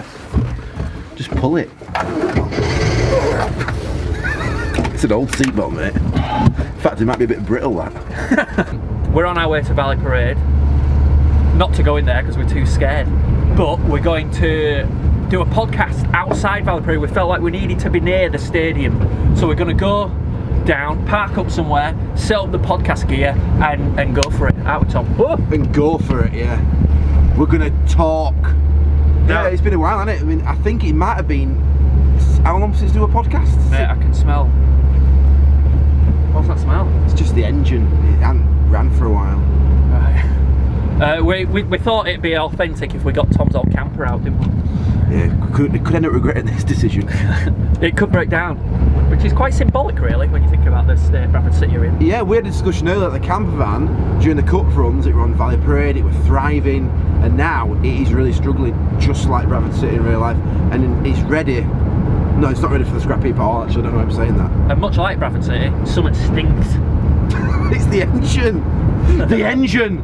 proper. Just pull it. It's an old seatbelt, mate. In fact, it might be a bit brittle, that. We're on our way to Valley Parade. Not to go in there because we're too scared. But we're going to do a podcast outside Valley Parade. We felt like we needed to be near the stadium. So we're going to go down, park up somewhere, set up the podcast gear and go for it. Out, Tom. Whoa. And go for it, yeah. We're going to talk. Yeah, it's been a while, hasn't it? I mean, I think it might have been... How long since we do a podcast? Mate, I can smell... What's that smell? It's just the engine. It hadn't ran for a while. Right. We thought it'd be authentic if we got Tom's old camper out, didn't we? Yeah, could end up regretting this decision. It could break down, which is quite symbolic, really, when you think about the state Bradford City you're in. Yeah, we had a discussion earlier that the camper van, during the cup runs, it were on Valley Parade, it was thriving, and now it is really struggling, just like Bradford City in real life, and it's ready. No, it's not ready for the scrap heap at all, actually, I don't know why I'm saying that. And much like Bradford City, something stinks. It's the engine! The engine!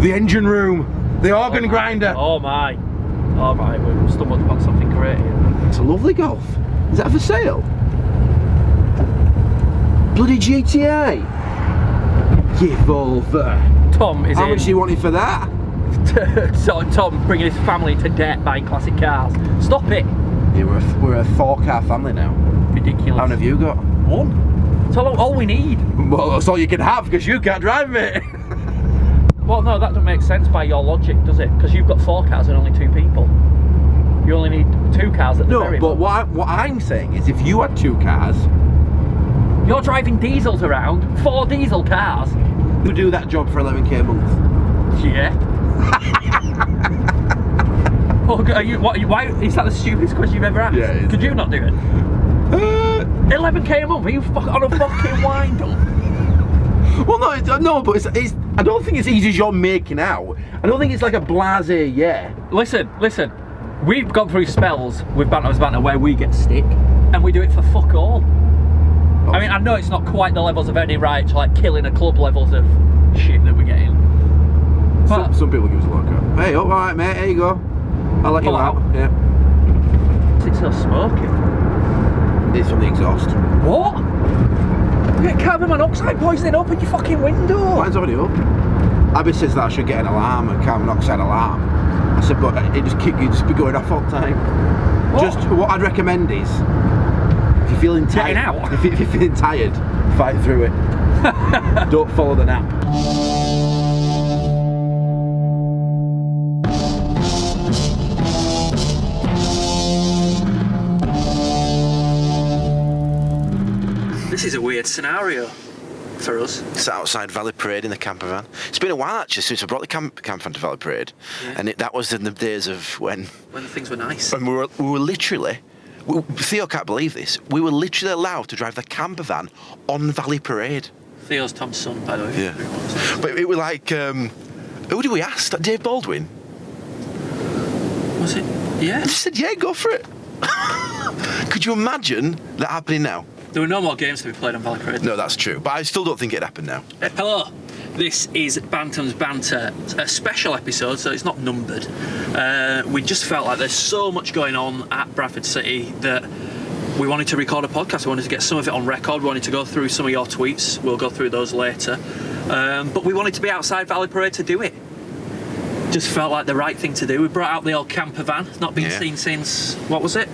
The engine room! The organ grinder! Oh my, we've stumbled upon something great here. It's a lovely Golf. Is that for sale? Bloody GTA! Give over! Tom is How much do you want it for that? Tom bringing his family to debt buying classic cars. Stop it! Yeah, we're a 4-car family now. Ridiculous. How many have you got? One. It's all we need. Well, that's all you can have because you can't drive it. Well, no, that doesn't make sense by your logic, does it? Because you've got 4 cars and only 2 people. You only need 2 cars at the very No, but what I'm saying is if you had 2 cars... You're driving diesels around, 4 diesel cars. You do that job for 11k a month. Yeah. Why is that the stupidest question you've ever asked? Yeah, it is. Could you not do it? 11k a month? Are you on a fucking wind up? Well, no, but it's I don't think it's easy as you're making out. I don't think it's like a blasé, yeah. Listen. We've gone through spells with Bantams Banter where we get stick, and we do it for fuck all. I mean, I know it's not quite the levels of Eddie Wright, like killing a club levels of shit that we're getting. But Some people give us a look at. Hey, all right, mate, here you go. I'll let you out. Yeah. Is it still smoking? It's from the exhaust. What? You get carbon monoxide poisoning up in your fucking window. Mine's already up. Abby says that I should get an alarm, a carbon monoxide alarm. I said, but it just be going off all the time. What I'd recommend is, if you're feeling tired, if you're feeling tired, fight through it. Don't follow the nap. This is a weird scenario for us. It's outside Valley Parade in the camper van. It's been a while actually since I brought the camper van to Valley Parade, and that was in the days of when things were nice. And we were literally, Theo can't believe this, we were literally allowed to drive the camper van on Valley Parade. Theo's Tom's son, by the way. Yeah. But it was like, who did we ask? Dave Baldwin? Was it? Yeah. I just said, yeah, go for it. Could you imagine that happening now? There were no more games to be played on Valley Parade. No, that's true. But I still don't think it'd happen now. Hello. This is Bantams Banter, a special episode, so it's not numbered. We just felt like there's so much going on at Bradford City that we wanted to record a podcast. We wanted to get some of it on record. We wanted to go through some of your tweets. We'll go through those later. But we wanted to be outside Valley Parade to do it. Just felt like the right thing to do. We brought out the old camper van. It's not been seen since, what was it?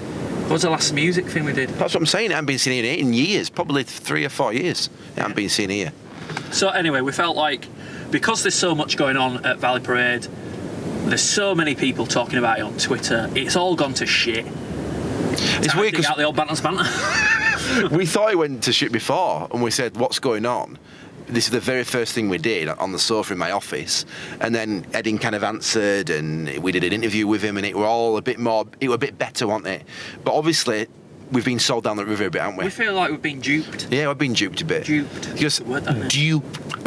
What was the last music thing we did? That's what I'm saying. It hasn't been seen in years. Probably 3 or 4 years. It hasn't been seen here. So anyway, we felt like, because there's so much going on at Valley Parade, there's so many people talking about it on Twitter, it's all gone to shit. It's weird because out the old Bantams Banter. we thought it went to shit before, and we said, what's going on? This is the very first thing we did on the sofa in my office, and then Eddie kind of answered, and we did an interview with him, and it were all a bit better, wasn't it? But obviously, we've been sold down the river a bit, haven't we? We feel like we've been duped. Yeah, we've been duped a bit. Just dupe.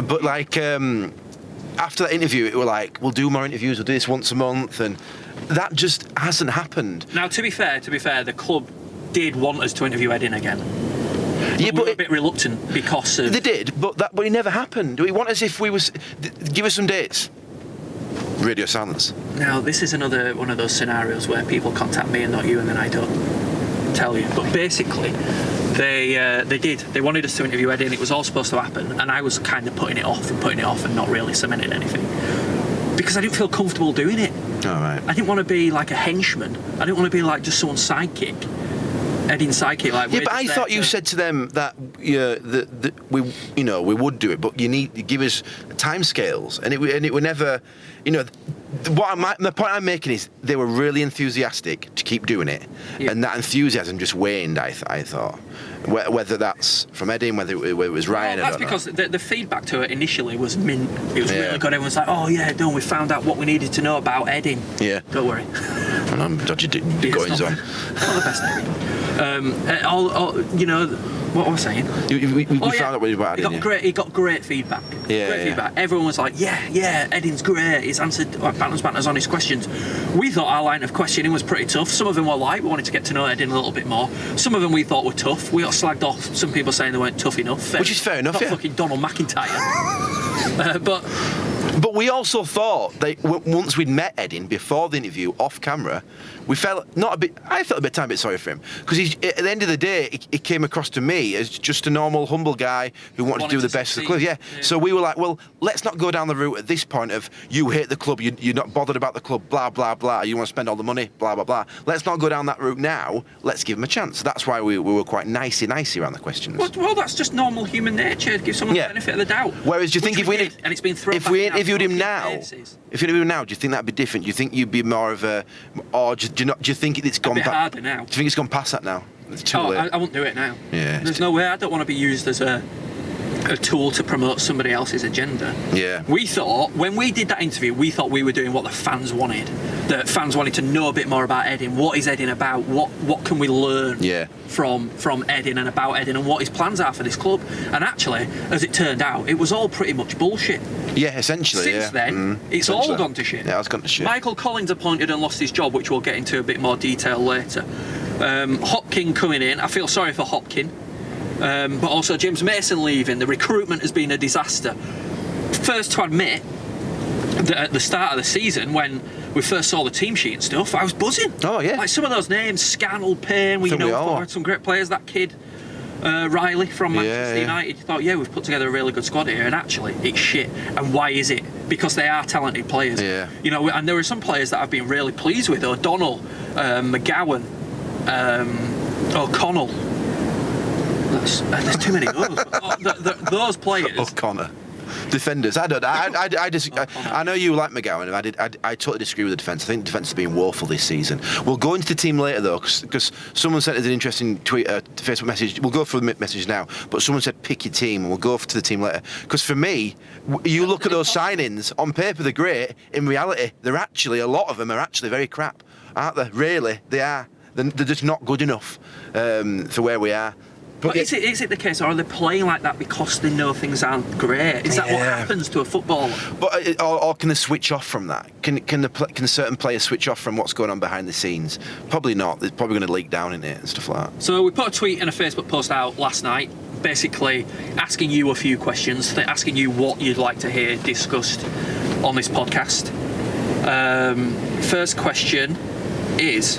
But like, after that interview, it were like, we'll do more interviews, we'll do this once a month, and that just hasn't happened. Now, to be fair, the club did want us to interview Eddie again. Yeah, but we were a bit reluctant because of... They did, but it never happened. We want as if we was... Give us some dates. Radio silence. Now, this is another one of those scenarios where people contact me and not you, and then I don't tell you. But basically, they did. They wanted us to interview Eddie, and it was all supposed to happen, and I was kind of putting it off and not really cementing anything. Because I didn't feel comfortable doing it. All right. I didn't want to be like a henchman. I didn't want to be like just someone's sidekick. Eddie's sidekick, like. Yeah, but I thought you said to them that we would do it, but you need to give us timescales, and it would never, the point I'm making is they were really enthusiastic to keep doing it, and that enthusiasm just waned. I thought, whether that's from Eddie, whether it was Ryan. Well, that's because the feedback to it initially was mint. It was really good. Everyone's like, "Oh yeah, we found out what we needed to know about Eddie." Yeah. Don't worry. And I'm dodgy goings on. Not the best Eddie. What was I saying? We found out what he was about Eddie. He got great feedback. Great feedback. Everyone was like, yeah, Eddie's great. He's answered Banters on his questions. We thought our line of questioning was pretty tough. Some of them were light. We wanted to get to know Eddie a little bit more. Some of them we thought were tough. We got slagged off. Some people saying they weren't tough enough. Which is fair enough, Not fucking Donald McIntyre. But we also thought that once we'd met Eddie before the interview off camera, I felt a bit sorry for him, because at the end of the day he came across to me as just a normal humble guy who wanted to do the best for the club. Yeah. So we were like, well, let's not go down the route at this point of you hate the club, you're not bothered about the club, blah blah blah, you want to spend all the money, blah blah blah. Let's not go down that route now. Let's give him a chance. That's why we were quite nicey around the questions. Well, that's just normal human nature. Give someone the benefit of the doubt. Whereas, do you think if we interviewed him now, do you think that'd be different? Do you think you'd be more of a, or do you think it's gone back? Harder now. Do you think it's gone past that now? It's too late. I won't do it now. Yeah. There's no way. I don't want to be used as a tool to promote somebody else's agenda. Yeah. We thought, when we did that interview, we thought we were doing what the fans wanted. The fans wanted to know a bit more about Edin. What is Edin about? What can we learn from Edin and about Edin, and what his plans are for this club? And actually, as it turned out, it was all pretty much bullshit. Yeah, essentially. Since then, it's all gone to shit. Yeah, it's gone to shit. Michael Collins appointed and lost his job, which we'll get into a bit more detail later. Hopkin coming in. I feel sorry for Hopkin. But also James Mason leaving. The recruitment has been a disaster. First to admit that at the start of the season, when we first saw the team sheet and stuff, I was buzzing. Oh yeah. Like some of those names, Scannell, Payne, had some great players. That kid, Riley from Manchester United. You thought, we've put together a really good squad here, and actually it's shit. And why is it? Because they are talented players. Yeah. And there are some players that I've been really pleased with. O'Donnell, McGowan, O'Connell. There's too many of those. Those players. O'Connor. Defenders. I don't. I know you like McGowan. I totally disagree with the defence. I think the defence has been woeful this season. We'll go into the team later though, because someone sent us an interesting tweet, Facebook message. We'll go through the message now, but someone said pick your team, and we'll go to the team later. Because for me, you look at those signings on paper, they're great. In reality, they're actually, a lot of them are actually very crap, aren't they? Really, they are. They're just not good enough for where we are. But is it the case, or are they playing like that because they know things aren't great? Is that what happens to a footballer? But or can they switch off from that? Can certain players switch off from what's going on behind the scenes? Probably not. They're probably going to leak down in it and stuff like that. So we put a tweet and a Facebook post out last night, basically asking you a few questions, asking you what you'd like to hear discussed on this podcast. First question is,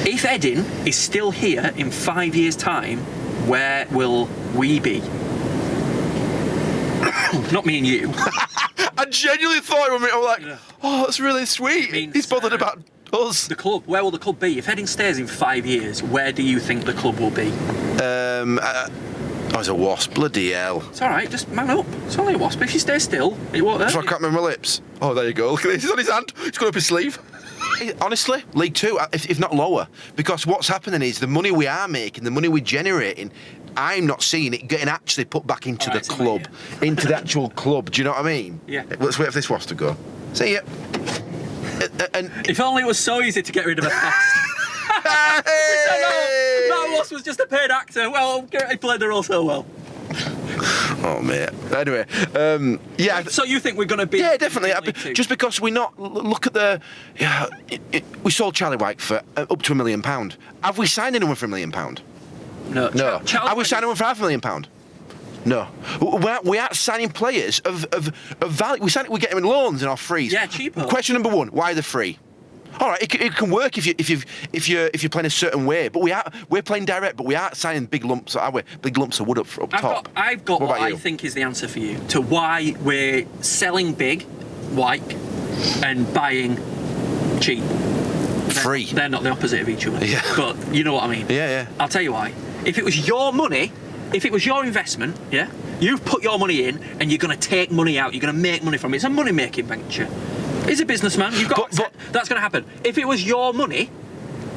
if Edin is still here in 5 years' time, where will we be? Not me and you. I genuinely thought I was like, oh, that's really sweet. He's bothered about us. The club. Where will the club be? If Edin stays in 5 years, where do you think the club will be? It's a wasp. Bloody hell. It's all right. Just man up. It's only a wasp. If you stay still, it won't hurt. So I can't remember my lips. Oh, there you go. Look at this. He's on his hand. He's got up his sleeve. Honestly, League Two, if not lower, because what's happening is the money we are making, the money we're generating, I'm not seeing it getting actually put back into the club, into the actual club. Do you know what I mean? Yeah. Let's wait for this wasp to go. See ya. And if only it was so easy to get rid of a pest. Hey! That wasp was just a paid actor. Well, he played the role so well. Oh mate. Anyway, So you think we're going to be? Yeah, definitely. Just because we're not. Look at the. We sold Charlie White for up to £1 million. Have we signed anyone for £1 million? No. Have we signed anyone for £500,000? No, we aren't signing players of value. We're getting them in loans and off frees. Yeah, cheaper. Question number one: why are they free? All right, it can work if you're playing a certain way, but we're playing direct, but we aren't signing big lumps. Are we? Big lumps of wood up top. I've got what I think is the answer for you to why we're selling big, like, and buying cheap. Free. They're not the opposite of each other. Yeah. But you know what I mean. Yeah. I'll tell you why. If it was your money, if it was your investment, yeah, you've put your money in and you're going to take money out, you're going to make money from it. It's a money-making venture. He's a businessman. You've got that's going to happen. If it was your money,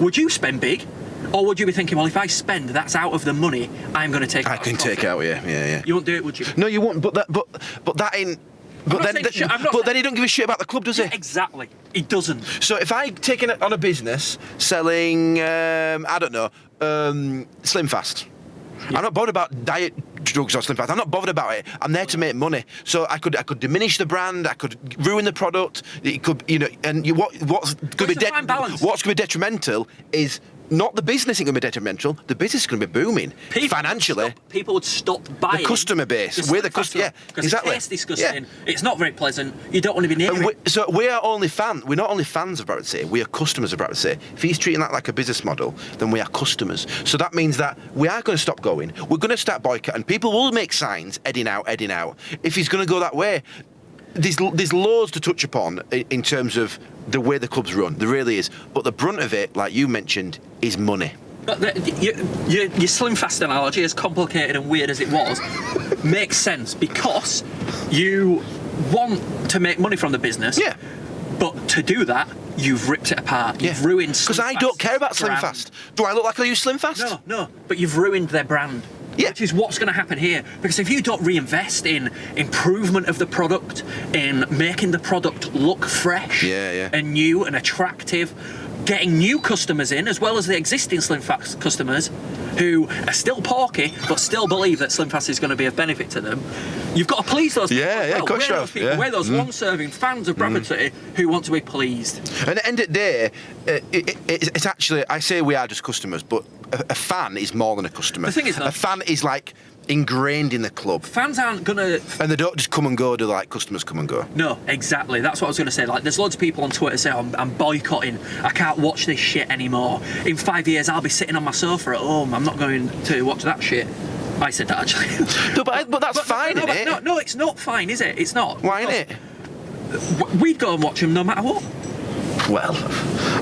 would you spend big, or would you be thinking, well, if I spend, that's out of the money I'm going to take. I can take out. Yeah. You won't do it, would you? No, you won't. But that ain't. But then he don't give a shit about the club, does he? Exactly. He doesn't. So if I take it on a business selling, I don't know, Slim Fast. Yeah. I'm not bothered about diet drugs or Slim Fast. I'm not bothered about it. I'm there to make money. So I could diminish the brand. I could ruin the product. It could, and what's going to be detrimental is. Not the business is going to be detrimental. The business is going to be booming financially. People would stop buying. The customer base. We're the customer. Yeah, because exactly. It tastes disgusting. Yeah. It's not very pleasant. You don't want to be near it. So we are only fans. We're not only fans of Bradford City. We are customers of Bradford City. If he's treating that like a business model, then we are customers. So that means that we are going to stop going. We're going to start boycotting. People will make signs, heading out. If he's going to go that way. There's loads to touch upon in terms of the way the club's run. There really is. But the brunt of it, like you mentioned, is money. But your Slim Fast analogy, as complicated and weird as it was, makes sense because you want to make money from the business. Yeah. But to do that, you've ripped it apart. You've ruined Slim Fast. Because I don't care about Slim Fast. Do I look like I use Slim Fast? No. But you've ruined their brand. Yeah. Which is what's going to happen here. Because if you don't reinvest in improvement of the product, in making the product look fresh and new and attractive, getting new customers in, as well as the existing Slim Fast customers who are still porky but still believe that Slim Fast is going to be of benefit to them, you've got to please those people. We're those long-serving fans of Bradford City who want to be pleased. And at the end of the day, it's actually, I say we are just customers, but a fan is more than a customer. The thing is, a fan is like ingrained in the club. Fans aren't gonna, and they don't just come and go. Do like customers come and go? No, exactly. That's what I was gonna say. Like, there's loads of people on Twitter say, I'm boycotting. I can't watch this shit anymore. In 5 years, I'll be sitting on my sofa at home. I'm not going to watch that shit. I said that actually. No, but that's fine, isn't it? No, it's not fine, is it? It's not. Why isn't it? We'd go and watch them no matter what. Well,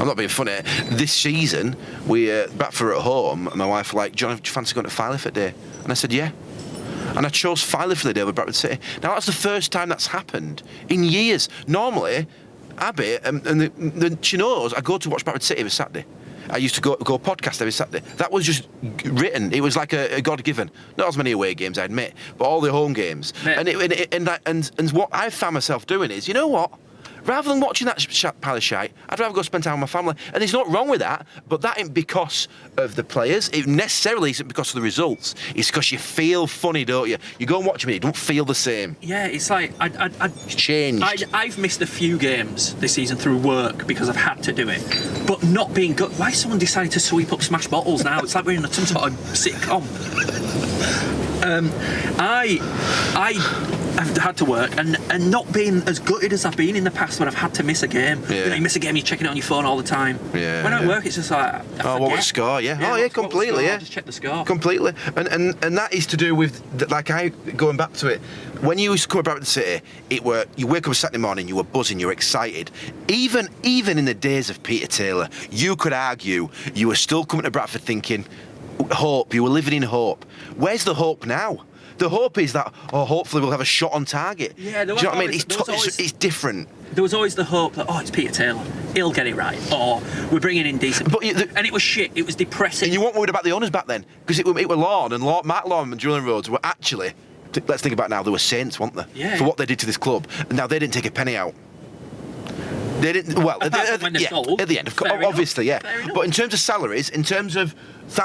I'm not being funny. This season, we Bradford at home, and my wife were like, John, do you fancy going to Palaver Day? And I said, yeah. And I chose Palaver Day over Bradford City. Now, that's the first time that's happened in years. Normally, Abby, and she knows, I go to watch Bradford City every Saturday. I used to go podcast every Saturday. That was just written. It was like a God-given. Not as many away games, I admit, but all the home games. Yeah. And what I found myself doing is, you know what? Rather than watching that palace shite, I'd rather go spend time with my family. And there's nothing wrong with that, but that ain't because of the players. It necessarily isn't because of the results. It's because you feel funny, don't you? You go and watch them and you don't feel the same. Yeah, it's like... It's changed. I've missed a few games this season through work because I've had to do it. But not being good... Why someone decided to sweep up Smash Bottles now? It's like we're in some sort of sitcom. I've had to work and not being as gutted as I've been in the past when I've had to miss a game. Yeah. You miss a game, you're checking it on your phone all the time. Yeah, when I work, it's just like, what was the score? Yeah. Completely. Yeah, just check the score. Completely. And that is to do with, like, going back to it, when you used to come to Bradford City, you wake up Saturday morning, you were buzzing, you were excited. Even in the days of Peter Taylor, you could argue you were still coming to Bradford thinking, hope, you were living in hope. Where's the hope now? The hope is that, hopefully we'll have a shot on target. Yeah, do you know what I mean? It's different. There was always the hope that, it's Peter Taylor, he'll get it right, or we're bringing in decent. And it was shit. It was depressing. And you weren't worried about the owners back then, because it were Lorne and Matt Lorne and Julian Rhodes were actually, let's think about it now, they were saints, weren't they? Yeah. For what they did to this club. And now they didn't take a penny out. They didn't. Well, at the end, of course, obviously, yeah. But in terms of salaries, in terms of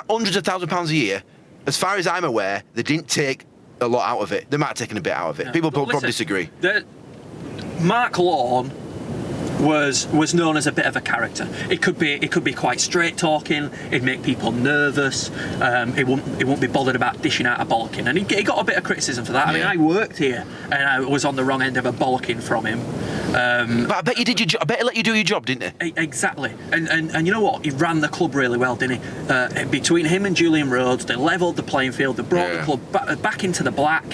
hundreds of £1,000s a year, as far as I'm aware, they didn't take a lot out of it. They might have taken a bit out of it. People probably disagree. Mark Lorne was known as a bit of a character. It could be quite straight talking. It'd make people nervous. It won't be bothered about dishing out a bollocking, and he got a bit of criticism for that. I mean, I worked here and I was on the wrong end of a bollocking from him. But I bet you did your job. I bet he let you do your job, didn't he? Exactly. And you know what? He ran the club really well, didn't he? Between him and Julian Rhodes, they levelled the playing field. They brought the club back into the black,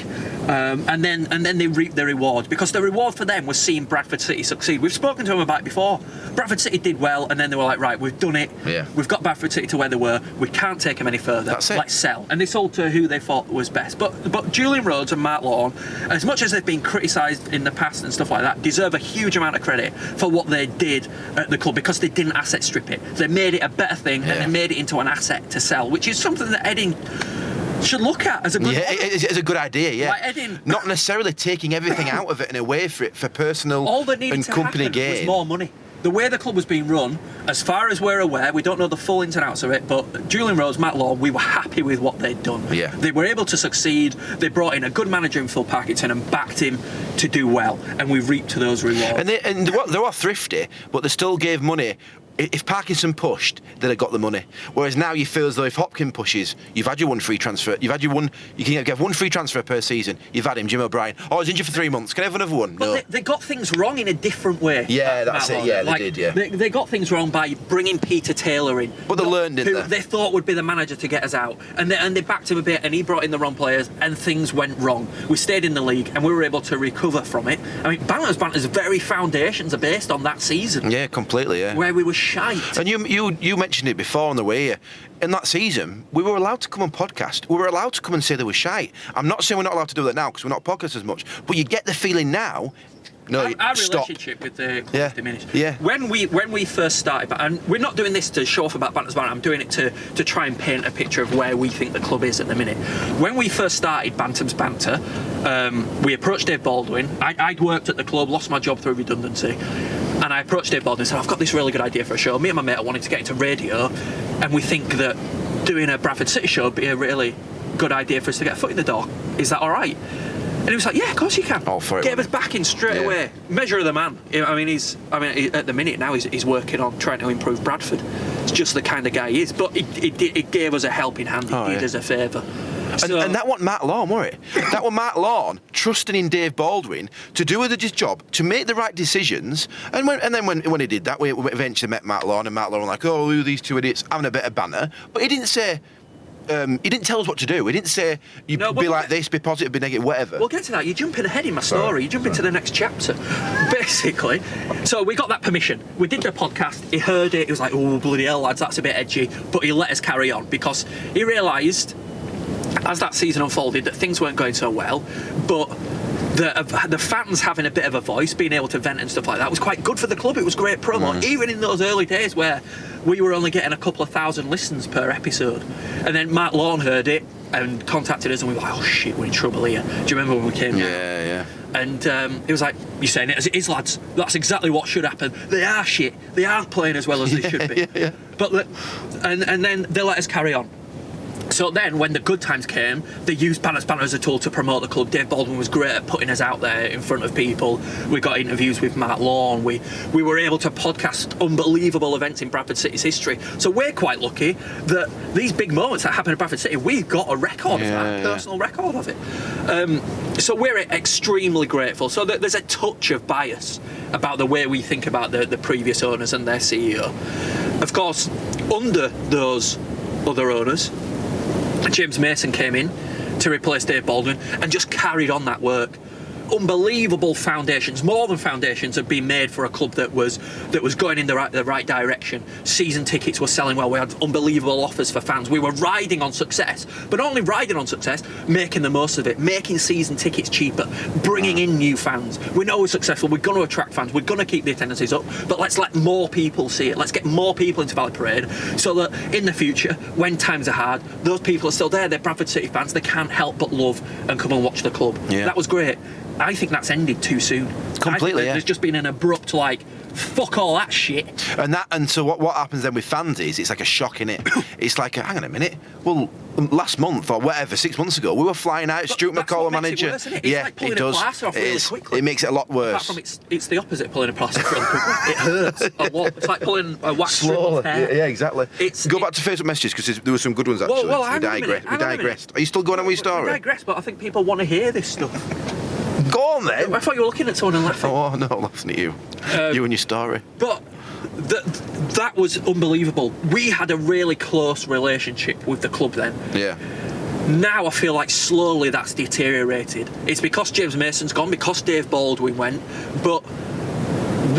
and then they reaped the reward, because the reward for them was seeing Bradford City succeed. We've spoken to them about it before. Bradford City did well, and then they were like, right, we've done it. Yeah. We've got Bradford City to where they were. We can't take them any further. That's it. Let's sell. And they sold to who they thought was best. But Julian Rhodes and Matt Lawn, as much as they've been criticised in the past and stuff like that, deserve a huge amount of credit for what they did at the club, because they didn't asset strip it. They made it a better thing, and they made it into an asset to sell, which is something that Edding should look at as a good it's a good idea, yeah. Like Edding, not necessarily taking everything out of it and away for it for personal all that needed and to company happen gain. was more money. The way the club was being run, as far as we're aware, we don't know the full ins and outs of it, but Julian Rhodes, Matt Law, we were happy with what they'd done. Yeah. They were able to succeed. They brought in a good manager in Phil Parkinson and backed him to do well, and we reaped those rewards. And they were thrifty, but they still gave money. If Parkinson pushed, they'd have got the money. Whereas now you feel as though if Hopkin pushes, you've had your one free transfer. You can get one free transfer per season. You've had him, Jim O'Brien. Oh, he's injured for 3 months. Can I have another one? But no. they got things wrong in a different way. Yeah, that's it. Yeah, like, they did. Yeah. They got things wrong by bringing Peter Taylor in. But they learned, didn't who they? They thought would be the manager to get us out, and they backed him a bit, and he brought in the wrong players, and things went wrong. We stayed in the league, and we were able to recover from it. I mean, Banter's very foundations are based on that season. Yeah, completely. Yeah. Where we were shite. And you mentioned it before on the way here. In that season, we were allowed to come on podcast. We were allowed to come and say they were shite. I'm not saying we're not allowed to do that now because we're not podcast as much. But you get the feeling now. No, our stop. relationship with the club is diminished. Yeah. When we first started, and we're not doing this to show off about Bantams Banter, I'm doing it to try and paint a picture of where we think the club is at the minute. When we first started Bantams Banter, we approached Dave Baldwin. I'd worked at the club, lost my job through redundancy, and I approached Dave Baldwin and said, I've got this really good idea for a show. Me and my mate are wanting to get into radio, and we think that doing a Bradford City show would be a really good idea for us to get a foot in the door. Is that all right? And he was like, yeah, of course you can. All for it. Gave us back in straight away. Measure of the man. I mean, at the minute now, he's working on trying to improve Bradford. It's just the kind of guy he is. But it gave us a helping hand. It did us a favour. And that wasn't Matt Lawn, was it? That was Matt Lawn trusting in Dave Baldwin to do his job, to make the right decisions. And then when he did that, we eventually met Matt Lawn, and Matt Lawn was like, oh, who are these two idiots having a bit of banter? But he didn't say. He didn't tell us what to do. He didn't say be like this, be positive, be negative, whatever. We'll get to that. You're jumping ahead in my story. You jump into the next chapter, basically. So we got that permission. We did the podcast. He heard it. He was like, "Oh bloody hell, lads, that's a bit edgy." But he let us carry on because he realised, as that season unfolded, that things weren't going so well. But the fans having a bit of a voice, being able to vent and stuff like that was quite good for the club. It was great promo, even in those early days where we were only getting a couple of thousand listens per episode. And then Matt Lawn heard it and contacted us, and we were like, oh shit, we're in trouble here. Do you remember when we came down? Yeah. And he was like, you're saying it as it is, lads. That's exactly what should happen. They are shit. They aren't playing as well as they should be. Yeah. But and then they let us carry on. So then, when the good times came, they used Bantams Banter as a tool to promote the club. Dave Baldwin was great at putting us out there in front of people. We got interviews with Matt Lawn. We were able to podcast unbelievable events in Bradford City's history. So we're quite lucky that these big moments that happen in Bradford City, we've got a record of that, a personal record of it. So we're extremely grateful. So there's a touch of bias about the way we think about the previous owners and their CEO. Of course, under those other owners, James Mason came in to replace Dave Baldwin and just carried on that work. Unbelievable foundations, more than foundations, had been made for a club that was going in the right direction. Season tickets were selling well. We had unbelievable offers for fans. We were riding on success, but not only riding on success, making the most of it, making season tickets cheaper, bringing in new fans. We know we're successful. We're going to attract fans. We're going to keep the attendances up, but let's let more people see it. Let's get more people into Valley Parade so that in the future, when times are hard, those people are still there. They're Bradford City fans. They can't help but love and come and watch the club. Yeah. That was great. I think that's ended too soon. Completely, There's just been an abrupt, fuck all that shit. And so what happens then with fans is it's like a shock, innit? It's like, hang on a minute. Well, last month or whatever, 6 months ago, we were flying out. Stuart McCall, manager. It worse, isn't it? It's like pulling a plaster off really quickly. It makes it a lot worse. Apart from it's the opposite of pulling a plaster off really quickly. It hurts a lot. It's like pulling a wax strip off hair. Yeah, exactly. Go back to Facebook messages because there were some good ones actually. Well, we digressed. Are you still going on with your story? We digressed, but I think people want to hear this stuff. Go on then. I thought you were looking at someone and laughing. Oh no, laughing at you. You and your story. But that was unbelievable. We had a really close relationship with the club then. Yeah. Now I feel like slowly that's deteriorated. It's because James Mason's gone, because Dave Baldwin went, but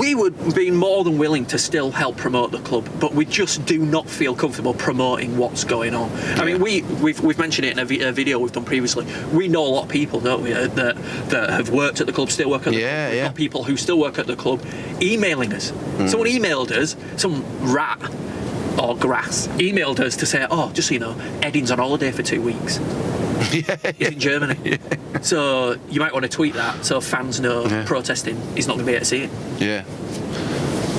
we would be more than willing to still help promote the club, but we just do not feel comfortable promoting what's going on. Yeah. I mean, we've mentioned it in a video we've done previously. We know a lot of people, don't we, that have worked at the club, still work at the club. We've got people who still work at the club emailing us. Someone emailed us, some rat or grass emailed us to say, oh, just so you know, Eddin's on holiday for 2 weeks. He's in Germany. Yeah. So you might want to tweet that so fans know protesting he's not going to be able to see it. Yeah.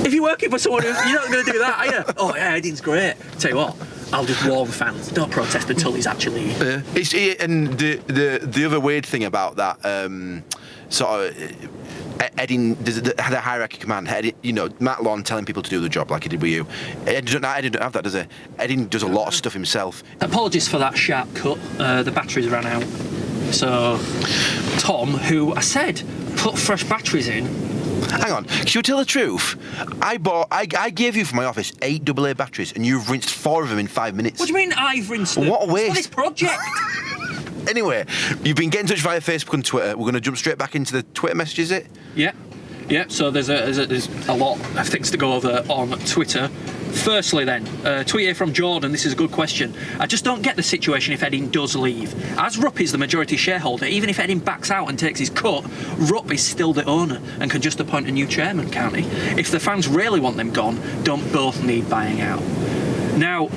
If you're working for someone, you're not going to do that, are you? Oh yeah, Eddin's great. Tell you what, I'll just warn fans, don't protest until he's actually... And the other weird thing about that sort of... Eddin had a hierarchy command. Matt Lawn telling people to do the job like he did with you. Eddin don't have that, does he? Eddin does a lot of stuff himself. Apologies for that sharp cut. The batteries ran out. So Tom, who I said put fresh batteries in. Hang on, should we tell the truth? I gave you for my office 8 AA batteries, and you've rinsed 4 of them in 5 minutes. What do you mean I've rinsed them? What a waste! It's for this project. Anyway, you've been getting in touch via Facebook and Twitter. We're going to jump straight back into the Twitter messages, is it? Yeah. So there's a lot of things to go over on Twitter. Firstly then, tweet here from Jordan. This is a good question. I just don't get the situation if Eddin does leave. As Rupp is the majority shareholder, even if Eddin backs out and takes his cut, Rupp is still the owner and can just appoint a new chairman, can't he? If the fans really want them gone, don't both need buying out? Now,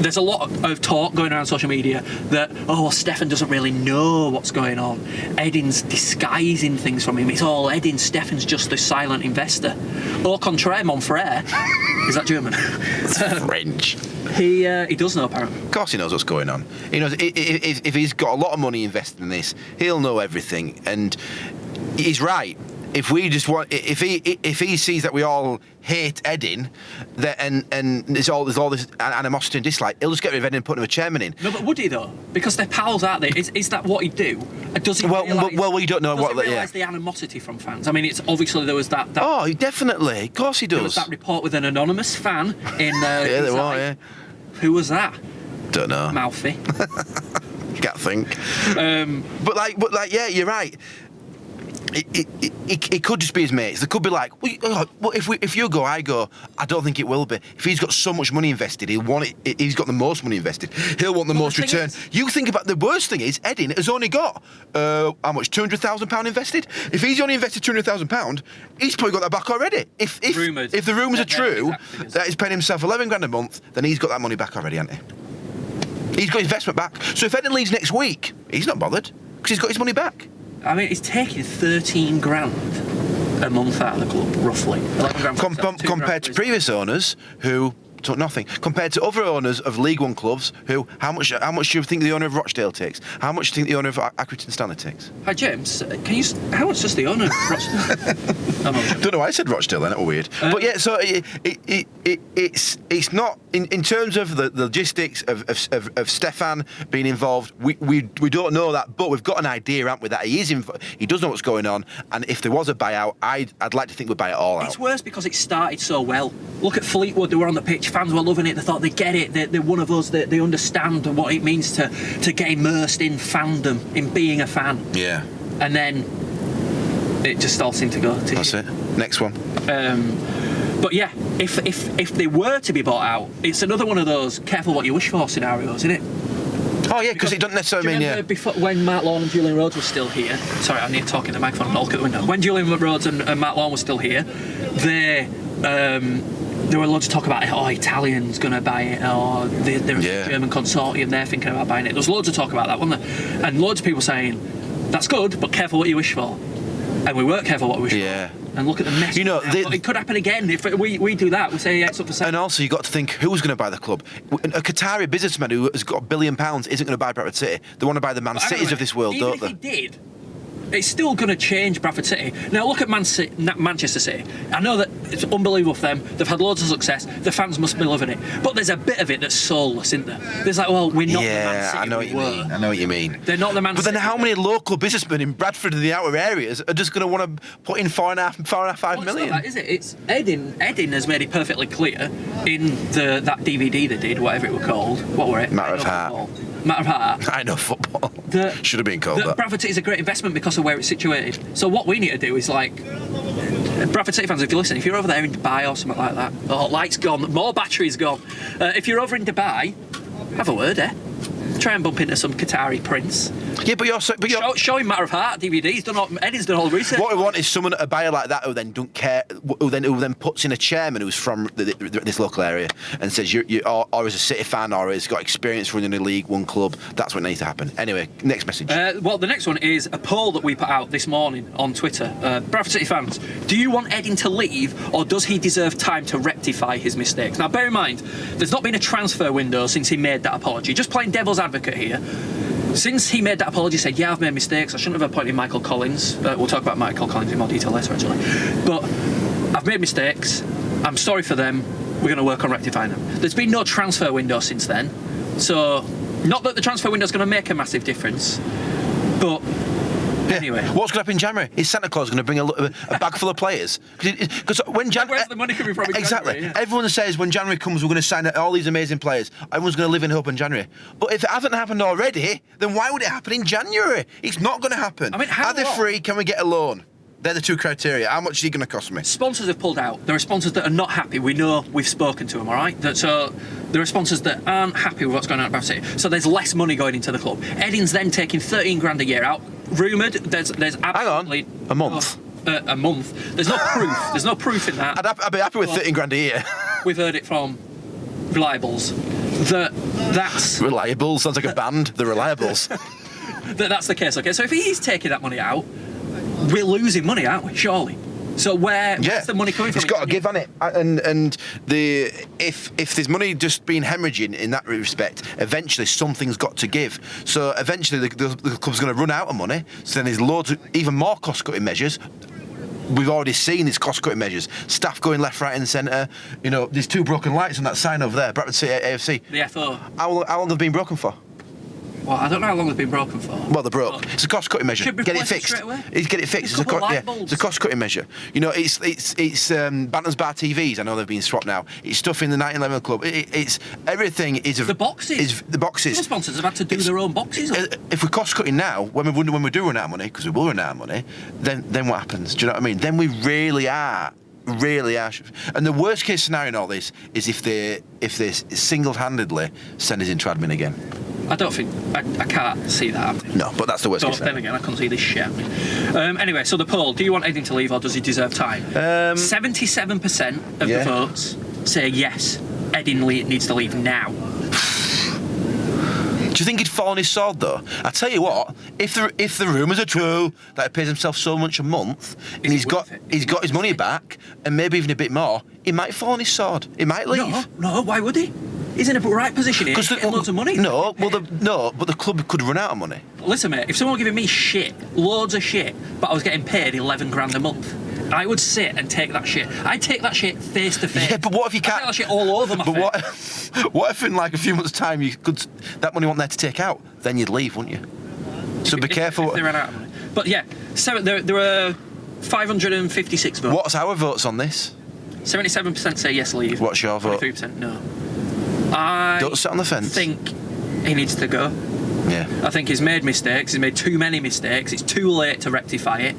there's a lot of talk going around social media that, Stefan doesn't really know what's going on. Eddin's disguising things from him. It's all Eddin. Stefan's just the silent investor. Au contraire, mon frère. Is that German? It's French. He does know, apparently. Of course he knows what's going on. He knows if he's got a lot of money invested in this, he'll know everything. And he's right. If he sees that we all hate Eddin, and there's all this animosity and dislike, he'll just get rid of Eddin and put him a chairman in. No, but would he though? Because they're pals, aren't they? Is that what he'd do? Does he realise? Well, we don't know what. Does he realise the animosity from fans? I mean, it's obviously there was that. Oh, definitely. Of course he does. There was that report with an anonymous fan in. Yeah, there were. Yeah. Who was that? Don't know. Mouthy. Can't think. But yeah, you're right. It could just be his mates. They could be like, well, if you go, I go. I don't think it will be. If he's got so much money invested, he'll want it. He's got the most money invested. He'll want the most return. You think about the worst thing is Eddin has only got how much? £200,000 invested. If he's only invested £200,000, he's probably got that back already. If the rumours are true that he's paying himself £11,000 a month, then he's got that money back already, hasn't he? He's got investment back. So if Eddin leaves next week, he's not bothered because he's got his money back. I mean, he's taking £13,000 a month out of the club, roughly. Compared to previous owners who took nothing. Compared to other owners of League One clubs who, how much do you think the owner of Rochdale takes? How much do you think the owner of Accrington Stanley takes? Hi James, how much does the owner of Rochdale? Don't know why I said Rochdale then, that was weird. But yeah, so it's not in terms of the logistics of Stefan being involved. We don't know that, but we've got an idea, haven't we? That he does know what's going on, and if there was a buyout, I'd like to think we'd buy it all out. It's worse because it started so well. Look at Fleetwood; they were on the pitch. Fans were loving it. They thought they get it. They're one of us. They understand what it means to get immersed in fandom, in being a fan. Yeah. And then it just all seemed to go. That's it. Next one. But yeah, if they were to be bought out, it's another one of those careful what you wish for scenarios, isn't it? Oh yeah, because it doesn't necessarily mean yeah. Before, when Matt Lawn and Julian Rhodes were still here. Sorry, I need to talk in the microphone and I'll look at the window. When Julian Rhodes and Matt Lawn were still here, there were loads of talk about Italians going to buy it, or there's a German consortium they're thinking about buying it. There was loads of talk about that, wasn't there? And loads of people saying, That's good, but careful what you wish for. And we weren't careful what we wish for. And look at the mess. But it could happen again if we do that. We say it's up for sale. And also, you got to think who's going to buy the club. A Qatari businessman who has got £1 billion isn't going to buy Bradford City. They want to buy the Man Cities of this world, don't they? Even if he did, it's still going to change Bradford City. Now look at Manchester City. I know that it's unbelievable for them. They've had loads of success. The fans must be loving it. But there's a bit of it that's soulless, isn't there? There's like, well, we're not the Man City. I know what you mean. I know what you mean. They're not the Man City. But then how many local businessmen in Bradford and the outer areas are just going to want to put in 5 million? It's not that, is it? It's Edding has made it perfectly clear in that DVD they did, whatever it was called. What were it? Matter of Heart. Matter of Heart. I know football. Should have been called that. Bradford City is a great investment because of where it's situated. So what we need to do is Bradford City fans, if you listen, if you're over there in Dubai or something like that, light's gone, more battery's gone. If you're over in Dubai, have a word, Try and bump into some Qatari prince. Yeah, but you're show him Matter of Heart DVD. Eddie's done all the research. What we want is someone, a buyer like that, who then don't care, who then puts in a chairman who's from this local area and says or is a City fan or has got experience running a League One club. That's what needs to happen. Anyway, next message. Well, the next one is a poll that we put out this morning on Twitter. Bradford City fans, do you want Edding to leave or does he deserve time to rectify his mistakes? Now, bear in mind, there's not been a transfer window since he made that apology. Just playing devil's advocate here. Since he made that apology, said, yeah, I've made mistakes, I shouldn't have appointed Michael Collins. We'll talk about Michael Collins in more detail later, actually. But I've made mistakes, I'm sorry for them, we're going to work on rectifying them. There's been no transfer window since then, so not that the transfer window is going to make a massive difference, but anyway. What's going to happen in January? Is Santa Claus going to bring a bag full of players? Because when January... Where's the money coming from in exactly. January? Yeah. Everyone says when January comes, we're going to sign all these amazing players. Everyone's going to live in hope in January. But if it hasn't happened already, then why would it happen in January? It's not going to happen. I mean, are they free? Can we get a loan? They're the two criteria. How much is he going to cost me? Sponsors have pulled out. There are sponsors that are not happy. We know, we've spoken to them, all right? So there are sponsors that aren't happy with what's going on at Bradford City. So there's less money going into the club. Edding's then taking 13 grand a year out. Rumoured, there's absolutely... Hang on, a month? A month. There's no proof. There's no proof in that. I'd be happy with 13 grand a year. We've heard it from Reliables. That's... Reliables? Sounds like a band. The Reliables. That's the case, okay? So if he's taking that money out, we're losing money, aren't we? Surely. So where's the money coming from? It's got to give, hasn't it? And if there's money just being hemorrhaging in that respect, eventually something's got to give. So eventually the club's going to run out of money. So then there's loads of even more cost-cutting measures. We've already seen these cost-cutting measures. Staff going left, right, and centre. You know, there's 2 broken lights on that sign over there. Bradford City AFC. The FO. How long have they been broken for? Well, I don't know how long they've been broken for. Well, they're broke. It's a cost-cutting measure. Get it fixed. Get it fixed. It's a cost-cutting measure. You know, it's Bantams bar TVs. I know they've been swapped now. It's stuff in the 1911 club. It's everything is the boxes. The boxes. Some sponsors have had to do their own boxes. If we're cost-cutting now, when we do run out of money, because we will run out of money, then what happens? Do you know what I mean? Then we really are. And the worst case scenario in all this is if they single-handedly send us into admin again. I don't think I can't see that happening. No, but that's the worst case scenario. Then again, I can't see this shit happening. Anyway, so the poll: do you want Edding to leave or does he deserve time? 77% of the votes say yes. Edding needs to leave now. Do you think he'd fall on his sword though? I tell you what, if the rumours are true that he pays himself so much a month and he's got his money back and maybe even a bit more, he might fall on his sword. He might leave. No, why would he? He's in a right position here. Getting loads of money. But the club could run out of money. Listen, mate, if someone were giving me loads of shit, but I was getting paid 11 grand a month, I would sit and take that shit. I'd take that shit face to face. Yeah, but what if you can't? I'd take that shit all over my face. What if in like a few months' time that money wasn't there to take out? Then you'd leave, wouldn't you? So be careful. If they ran out of money. But yeah, there are 556 votes. What's our votes on this? 77% say yes, leave. What's your vote? 23% no. I don't sit on the fence. think he needs to go. Yeah. I think he's made mistakes. He's made too many mistakes. It's too late to rectify it.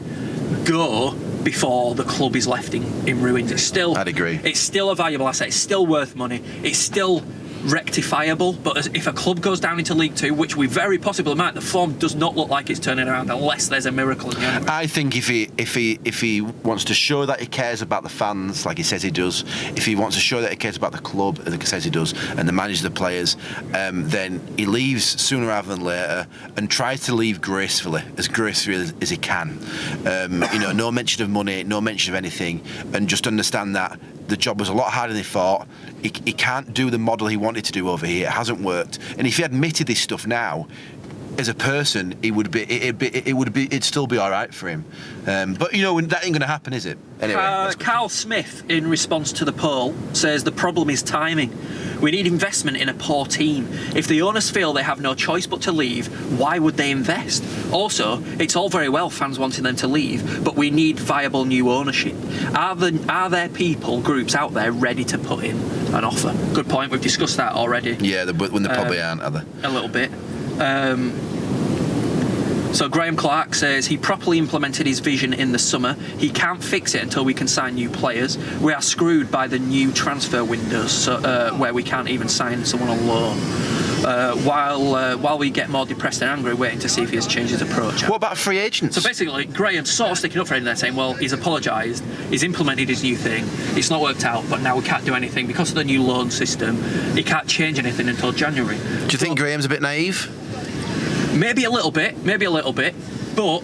Go before the club is left in ruins. I'd agree. It's still a valuable asset. It's still worth money. It's still rectifiable, but if a club goes down into League Two, which we very possibly might, the form does not look like it's turning around unless there's a miracle in January. I think if he wants to show that he cares about the fans, like he says he does, if he wants to show that he cares about the club, like he says he does, and the manager, the players, then he leaves sooner rather than later, and tries to leave gracefully as he can. No mention of money, no mention of anything, and just understand that the job was a lot harder than he thought. He can't do the model he wanted to do over here. It hasn't worked. And if he admitted this stuff now, as a person, it'd still be all right for him. But that ain't going to happen, is it? Anyway, Carl Smith, in response to the poll, says the problem is timing. We need investment in a poor team. If the owners feel they have no choice but to leave, why would they invest? Also, it's all very well fans wanting them to leave, but we need viable new ownership. Are there groups out there ready to put in an offer? Good point. We've discussed that already. Yeah, when they probably aren't, are they? A little bit. So Graham Clark says he properly implemented his vision in the summer. He can't fix it until we can sign new players. We are screwed by the new transfer windows, where we can't even sign someone on loan. While we get more depressed and angry, waiting to see if he has changed his approach. What about free agents? So basically, Graham's sort of sticking up for him there, saying, well, he's apologised, he's implemented his new thing, it's not worked out, but now we can't do anything because of the new loan system. He can't change anything until January. Do you think Graham's a bit naive? Maybe a little bit, but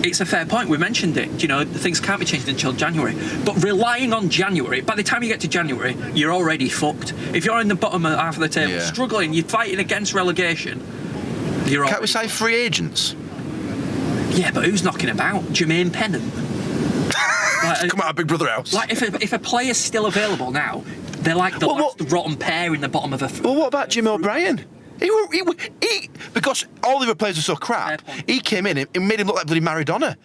it's a fair point. We mentioned it. Things can't be changed until January. But relying on January, by the time you get to January, you're already fucked. If you're in the bottom half of the table, struggling, you're fighting against relegation. Can't we say free agents? Yeah, but who's knocking about? Jermaine Pennant. Come out of Big Brother house. Like if a player's still available now, they're like the last rotten pear in the bottom of a. Well, what about Jim O'Brien? He because all the other players were so crap, he came in and made him look like bloody Maradona.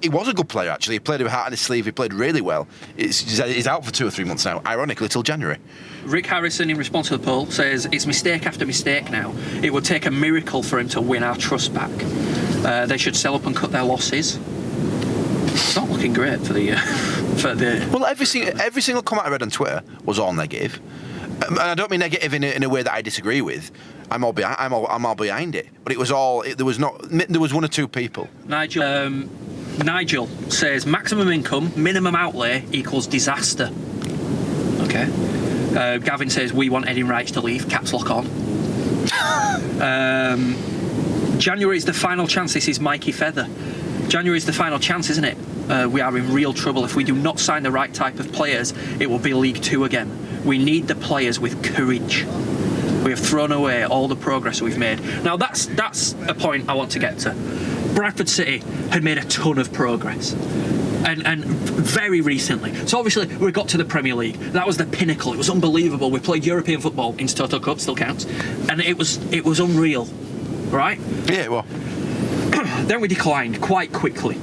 He was a good player, actually. He played with heart on his sleeve. He played really well. He's out for 2 or 3 months now, ironically, till January. Rick Harrison, in response to the poll, says it's mistake after mistake now. It would take a miracle for him to win our trust back. They should sell up and cut their losses. It's not looking great for the. Well, every single comment I read on Twitter was all negative. And I don't mean negative in a way that I disagree with. I'm all behind it. But it was all. There was 1 or 2 people. Nigel says maximum income, minimum outlay equals disaster. Okay. Gavin says we want Eddie Wright to leave. Caps lock on. January is the final chance. This is Mikey Feather. January is the final chance, isn't it? We are in real trouble. If we do not sign the right type of players, it will be League Two again. We need the players with courage. We have thrown away all the progress we've made. Now that's a point I want to get to. Bradford City had made a ton of progress. And very recently. So obviously we got to the Premier League. That was the pinnacle. It was unbelievable. We played European football in Toto Cup, still counts. And it was unreal. Right? Yeah, well. Then we declined quite quickly.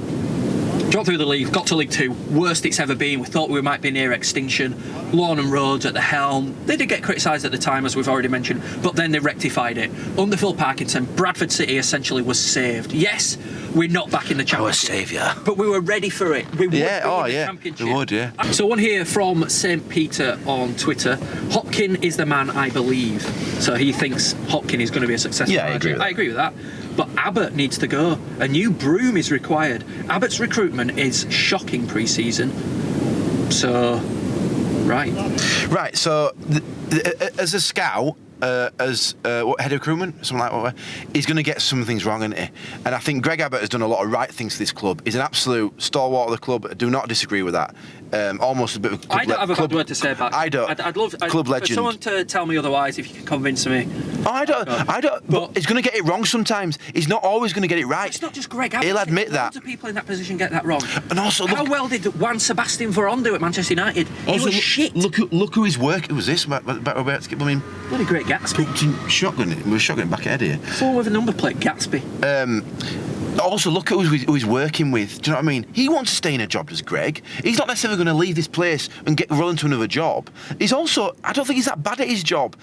Dropped through the league, got to League Two, worst it's ever been. We thought we might be near extinction. Lawn and Rhodes at the helm. They did get criticised at the time, as we've already mentioned, but then they rectified it. Under Phil Parkinson, Bradford City essentially was saved. Yes, we're not back in the championship. Our saviour. But we were ready for it. We would be in the championship. We would, yeah. So one here from St. Peter on Twitter. Hopkin is the man I believe. So he thinks Hopkin is going to be a successful manager. I agree with that. But Abbott needs to go. A new broom is required. Abbott's recruitment is shocking pre-season. So, right. So, as a scout, as head of recruitment, something like that, he's going to get some things wrong, isn't he? And I think Greg Abbott has done a lot of right things to this club. He's an absolute stalwart of the club. I do not disagree with that. Almost a bit of I don't have a bad word to say about it. I don't. I'd love club legend. For someone to tell me otherwise, if you can convince me. Oh, I don't. But he's going to get it wrong sometimes. He's not always going to get it right. It's not just Greg Abbott. He'll admit that. Loads of people in that position get that wrong. And also, how well did Juan Sebastian Veron do at Manchester United? He was shit. Look who his work it was. This Bloody great Gatsby. Shotgun. It was shotgun back ahead here. Someone with a number plate, Gatsby. Also, look at who he's working with. Do you know what I mean? He wants to stay in a job, does Greg. He's not necessarily going to leave this place and roll into another job. He's also, I don't think he's that bad at his job.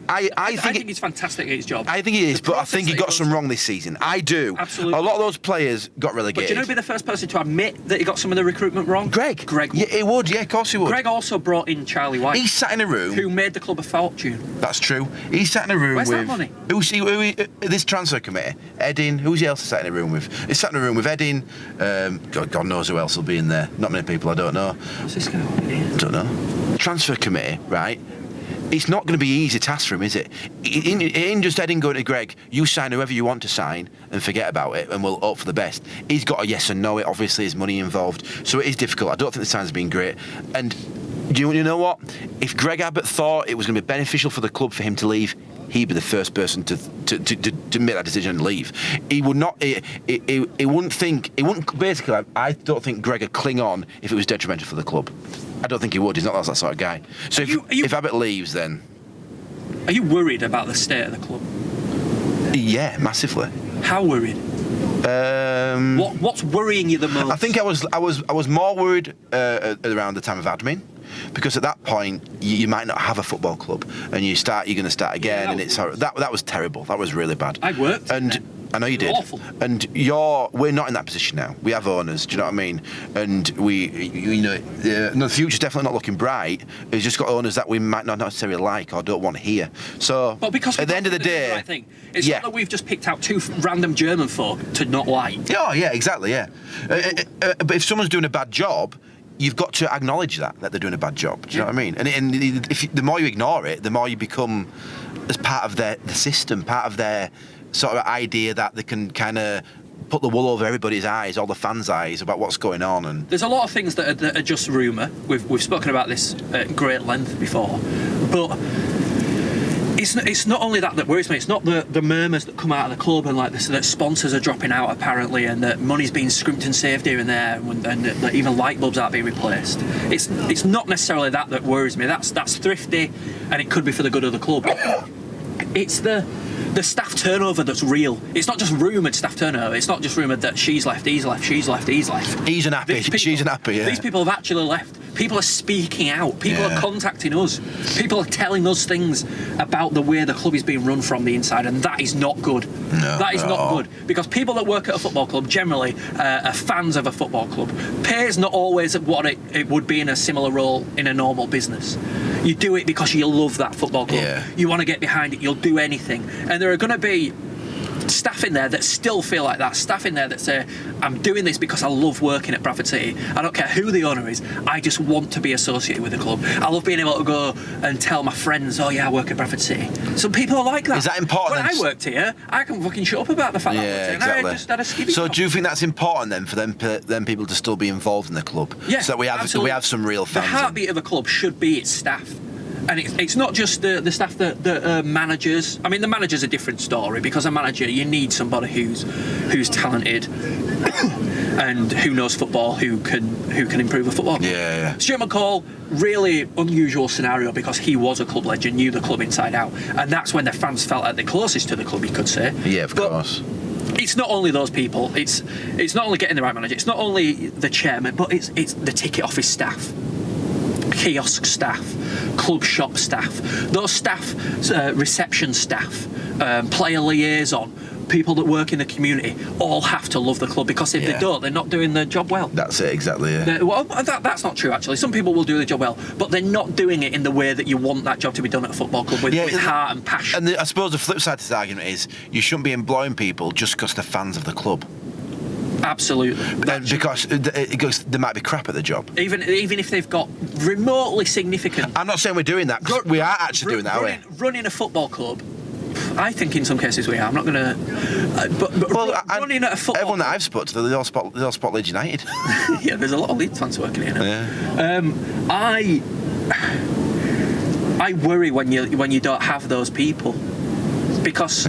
I think he's fantastic at his job. I think he is, but I think he got some wrong this season. I do. Absolutely. A lot of those players got relegated. But do you know who'd be the first person to admit that he got some of the recruitment wrong? Greg. Greg. Yeah, he would. Yeah, of course he would. Greg also brought in Charlie White. He sat in a room. Who made the club a fortune. That's true. He sat in a room Where's with... that money? This transfer committee. Edding. Who's he else sat in a room with? He sat in a room with Edding. God knows who else will be in there. Not many people, I don't know. What's this guy? Don't know. Transfer committee, right? It's not going to be an easy task for him, is it? It ain't just Edding going to Greg, you sign whoever you want to sign and forget about it and we'll hope for the best. He's got a yes and no, it obviously is money involved, so it is difficult. I don't think the sign's been great. And you know what? If Greg Abbott thought it was going to be beneficial for the club for him to leave, he'd be the first person to make that decision and leave. He would not. He wouldn't think. He wouldn't. Basically, I don't think Greg would cling on if it was detrimental for the club. I don't think he would. He's not that sort of guy. So if Abbott leaves, then are you worried about the state of the club? Yeah, massively. How worried? What's worrying you the most? I think I was more worried around the time of admin. Because at that point you might not have a football club, and you're going to start again, and it's that was terrible. That was really bad. I worked, and I know you did. Awful. And we're not in that position now. We have owners. Do you know what I mean? And the future's definitely not looking bright. It's just got owners that we might not necessarily like or don't want here. So, but because at the end of the day, right thing. It's not that we've just picked out two random German folk to not like. Oh yeah, exactly. Yeah. But if someone's doing a bad job, you've got to acknowledge that they're doing a bad job. Do you know what I mean? And the more you ignore it, the more you become as part of the system, part of their sort of idea that they can kind of put the wool over everybody's eyes, all the fans' eyes, about what's going on. And there's a lot of things that are just rumour. We've spoken about this at great length before, but it's not only that worries me. It's not the murmurs that come out of the club and like this, that sponsors are dropping out apparently, and that money's being scrimped and saved here and there, and that even light bulbs aren't being replaced. It's not necessarily that worries me. That's thrifty, and it could be for the good of the club. It's the staff turnover that's real. It's not just rumoured staff turnover. It's not just rumoured that she's left, he's left, she's left, he's left. He's unhappy, she's unhappy, yeah. These people have actually left. People are speaking out. People are contacting us. People are telling us things about the way the club is being run from the inside, and that is not good. No, that is not good. Because people that work at a football club generally are fans of a football club. Pay is not always what it would be in a similar role in a normal business. You do it because you love that football club. Yeah. You want to get behind it. You'll do anything. And there are going to be staff in there that still feel like that. Staff in there that say, I'm doing this because I love working at Bradford City. I don't care who the owner is. I just want to be associated with the club. I love being able to go and tell my friends, oh yeah, I work at Bradford City. Some people are like that. Is that important? When I worked here, I can fucking shut up about the fact that I worked here. Exactly. And I just had a skivvy. So do you think that's important then for them people to still be involved in the club? Yeah, so that we have some real fans. The heartbeat of a club should be its staff. And it's not just the staff that managers. I mean, the manager's a different story, because a manager, you need somebody who's talented and who knows football, who can improve a football club. Yeah. Stuart McCall, really unusual scenario, because he was a club legend, knew the club inside out, and that's when the fans felt like the closest to the club, you could say. Yeah, of course. It's not only those people. It's not only getting the right manager. It's not only the chairman, but it's the ticket office staff, kiosk staff, club shop staff, those staff, reception staff, player liaison, people that work in the community, all have to love the club, because if they don't, they're not doing their job well. That's it, exactly. Yeah. Well, that's not true actually. Some people will do the job well, but they're not doing it in the way that you want that job to be done at a football club, with heart and passion. And I suppose the flip side to this argument is you shouldn't be employing people just because they're fans of the club. Absolutely. Because they might be crap at the job. Even if they've got remotely significant. I'm not saying we're doing that. We are actually doing that, are we? Running a football club, I think in some cases we are. I'm not going to. Running at a football. Everyone that I've spoken to, they all spot Leeds United. Yeah, there's a lot of Leeds fans working here now. Yeah. I worry when you don't have those people, because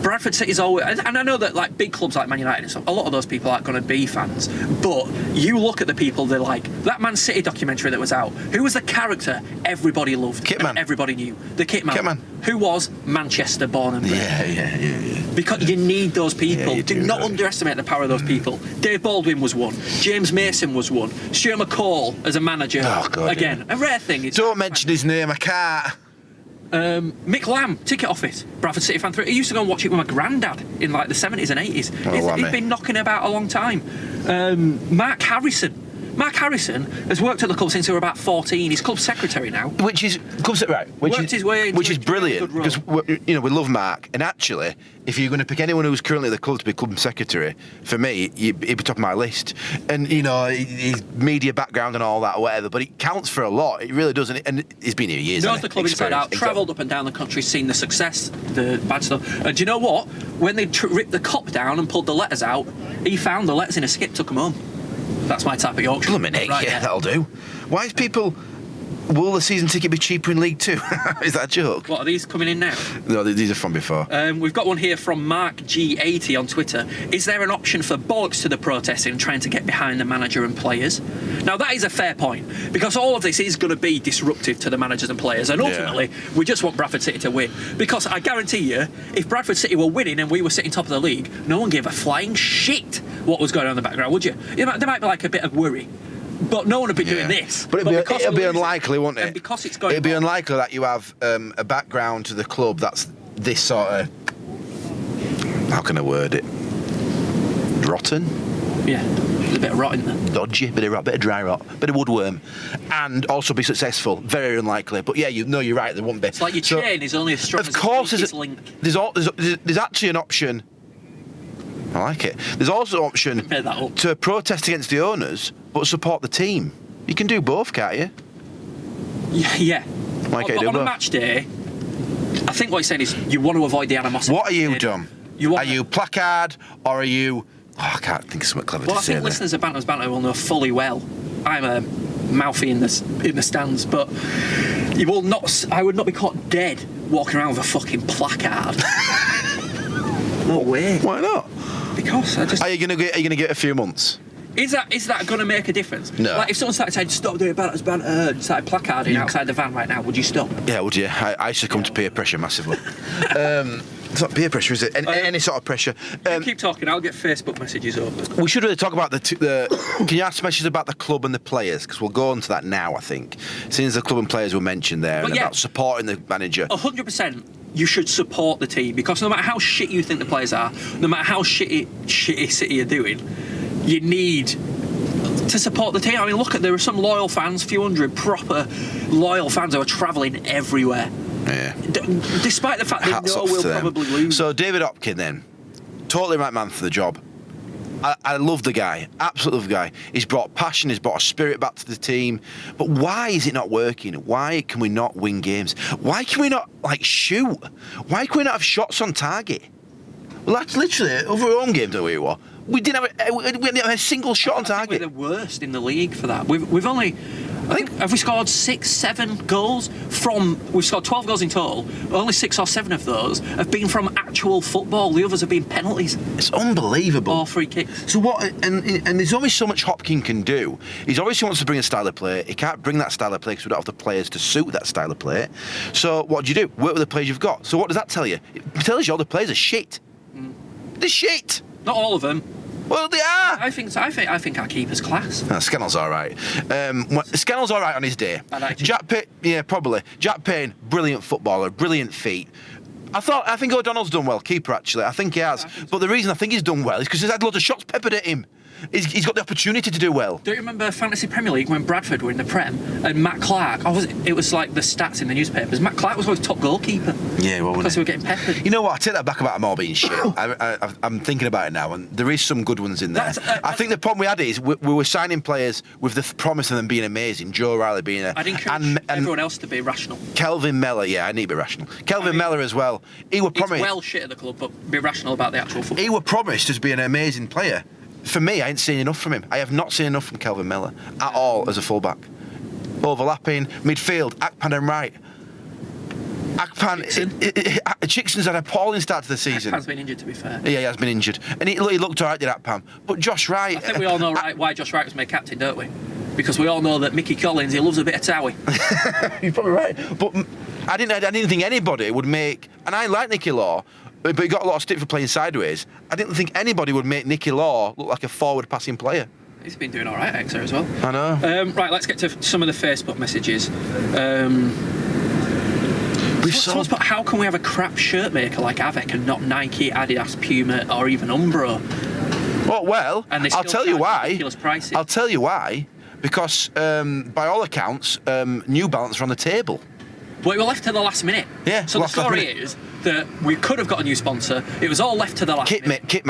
Bradford City's always, and I know that like big clubs like Man United and stuff, a lot of those people aren't going to be fans, but you look at the people they're like. That Man City documentary that was out, who was the character everybody loved, Kitman. everybody knew? The Kitman. Kitman. Who was Manchester born and bred. Yeah. Because you need those people. Yeah, do not underestimate the power of those people. Dave Baldwin was one. James Mason was one. Stuart McCall as a manager. Oh, God, again, a rare thing. Don't mention his name, I can't. Mick Lamb, ticket office, Bradford City fan. He used to go and watch it with my granddad in like the 70s and 80s. He's been knocking about a long time. Mark Harrison has worked at the club since he was about 14. He's club secretary now. Which is brilliant because we love Mark. And actually, if you're going to pick anyone who's currently at the club to be club secretary, for me, he'd be top of my list. And his media background and all that, or whatever. But it counts for a lot. It really does. And he's been here years. Knows the club inside out. Travelled up and down the country, seen the success, the bad stuff. And do you know what? When they ripped the cop down and pulled the letters out, he found the letters in a skip, took them home. That's my type of Yorkshire. Right, yeah, that'll do. Why is people... Will the season ticket be cheaper in League 2? Is that a joke? What, are these coming in now? No, these are from before. We've got one here from Mark G80 on Twitter. Is there an option for bollocks to the protesting trying to get behind the manager and players? Now, that is a fair point, because all of this is going to be disruptive to the managers and players, and ultimately, we just want Bradford City to win. Because I guarantee you, if Bradford City were winning and we were sitting top of the league, no one gave a flying shit what was going on in the background, would you? There might be like a bit of worry. But no one would be doing this. But it'll be unlikely, won't it? And because it's going it'll be unlikely that you have a background to the club that's this sort of... How can I word it? Rotten? Yeah, there's a bit of rot in there. Dodgy, bit of dry rot, bit of woodworm. And also be successful. Very unlikely. But yeah, you're right, there won't be. It's like your chain is only as strong as its link. There's actually an option... I like it. There's also an option to protest against the owners, but support the team. You can do both, can't you? Yeah. But on a match day, I think what you're saying is you want to avoid the animosity. What are you, Dom? Are you placard, or are you... Oh, I can't think of something clever to say. Well, I think listeners of Bantams Banter will know fully well I'm a mouthy in the stands, but I would not be caught dead walking around with a fucking placard. No way. Why not? Because I just... Are you gonna get a few months? Is that going to make a difference? No. Like if someone started saying stop doing Bantams Banter and started placarding outside the van right now, would you stop? Yeah, would you? I succumb to peer pressure massively. It's not peer pressure, is it? Any sort of pressure. Keep talking. I'll get Facebook messages open. We should really talk about the can you ask messages about the club and the players? Because we'll go on to that now, I think. Since the club and players were mentioned there, and about supporting the manager. 100%. You should support the team, because no matter how shit you think the players are, no matter how shitty City are doing, you need to support the team. I mean, there are some loyal fans, few hundred proper loyal fans who are travelling everywhere. Yeah. Despite the fact they know we'll probably lose. So David Hopkin then, totally right man for the job. I love the guy, absolutely love the guy. He's brought passion, he's brought a spirit back to the team. But why is it not working? Why can we not win games? Why can we not shoot? Why can we not have shots on target? Well, that's literally over our own game, don't we? We didn't have a single shot on target. We're the worst in the league for that. We've only... have we scored 6-7 goals we've scored 12 goals in total. Only 6 or 7 of those have been from actual football. The others have been penalties. It's unbelievable. Or free kicks. So what? And there's only so much Hopkin can do. He obviously wants to bring a style of play. He can't bring that style of play because we don't have the players to suit that style of play. So what do? Work with the players you've got. So what does that tell you? It tells you all the players are shit. They're shit. Not all of them. Well, they are. I think so. I think our keeper's class. Scannell's all right. Scannell's all right on his day. Jack Payne, yeah, probably. Jack Payne, brilliant footballer, brilliant feet. I think O'Donnell's done well, keeper actually. I think he has. But the reason I think he's done well is because he's had loads of shots peppered at him. He's got the opportunity to do well. Do you remember Fantasy Premier League when Bradford were in the Prem and Matt Clark? It was like the stats in the newspapers. Matt Clark was always top goalkeeper. Yeah, well, because they were getting peppered. You know what? I take that back about them all being shit. I'm thinking about it now, and there is some good ones in there. I think the problem we had is we were signing players with the promise of them being amazing. Joe O'Reilly being I'd encourage everyone else to be rational. Kelvin Mellor, yeah, I need to be rational. Mellor as well. He were promised. He's well shit at the club, but be rational about the actual football. He were promised as being an amazing player. For me, I ain't seen enough from him. I have not seen enough from Kelvin Mellor at all as a fullback. Overlapping, midfield, Akpan and right. Chickson's had an appalling start to the season. Akpan's been injured, to be fair. Yeah, he has been injured. And he looked all right, did Akpan. But Josh Wright... I think we all know why Josh Wright was made captain, don't we? Because we all know that Mickey Collins, he loves a bit of towie. You're probably right. But I didn't think anybody would make... And I like Nicky Law, but he got a lot of stick for playing sideways. I didn't think anybody would make Nicky Law look like a forward-passing player. He's been doing all right, Exeter, as well. I know. Right, let's get to some of the Facebook messages. Someone's put, how can we have a crap shirt maker like Avec and not Nike, Adidas, Puma, or even Umbro? Well, And I'll tell you why. Ridiculous prices. I'll tell you why. Because, by all accounts, New Balance are on the table. But we were left to the last minute. Yeah, So the story is that we could have got a new sponsor. It was all left to the last minute. Kit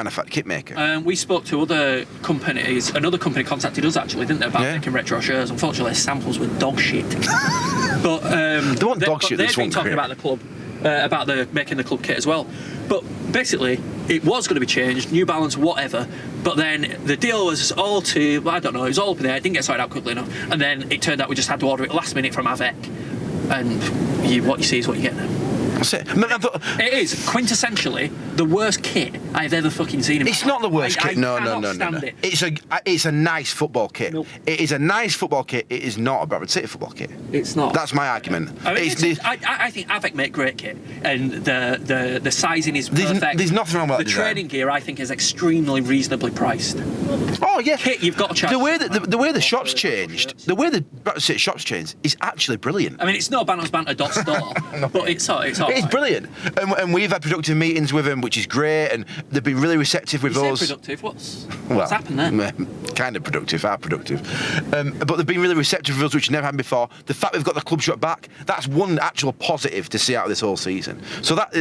maker. We spoke to other companies. Another company contacted us, actually, didn't they, about making retro shirts. Unfortunately, their samples were dog shit. But they want dog shit. They've been talking about the club, about making the club kit as well. But basically, it was going to be changed, New Balance, whatever. But then the deal was all to, I don't know, it was all up in there. It didn't get sorted out quickly enough. And then it turned out we just had to order it last minute from Avec. And what you see is what you get now. That's it. It is quintessentially the worst kit I've ever fucking seen in my life. It's not the worst kit. No. It. It's a nice football kit. Nope. It is a nice football kit. It is not a Bradford City football kit. It's not. That's my argument. I think Avec make great kit, and the sizing is perfect. There's nothing wrong with that the training gear. I think is extremely reasonably priced. Oh yeah, kit you've got to charge. The way the shop's changed, the way the Bradford City shop's changed is actually brilliant. I mean, it's not Bantams Banter.store, but it's all It's right. brilliant, and we've had productive meetings with them, which is great, and they've been really receptive with us. You say productive? What's happened there? Kind of productive, are productive, but they've been really receptive with us, which never happened before. The fact we've got the club shop back, that's one actual positive to see out of this whole season. So that,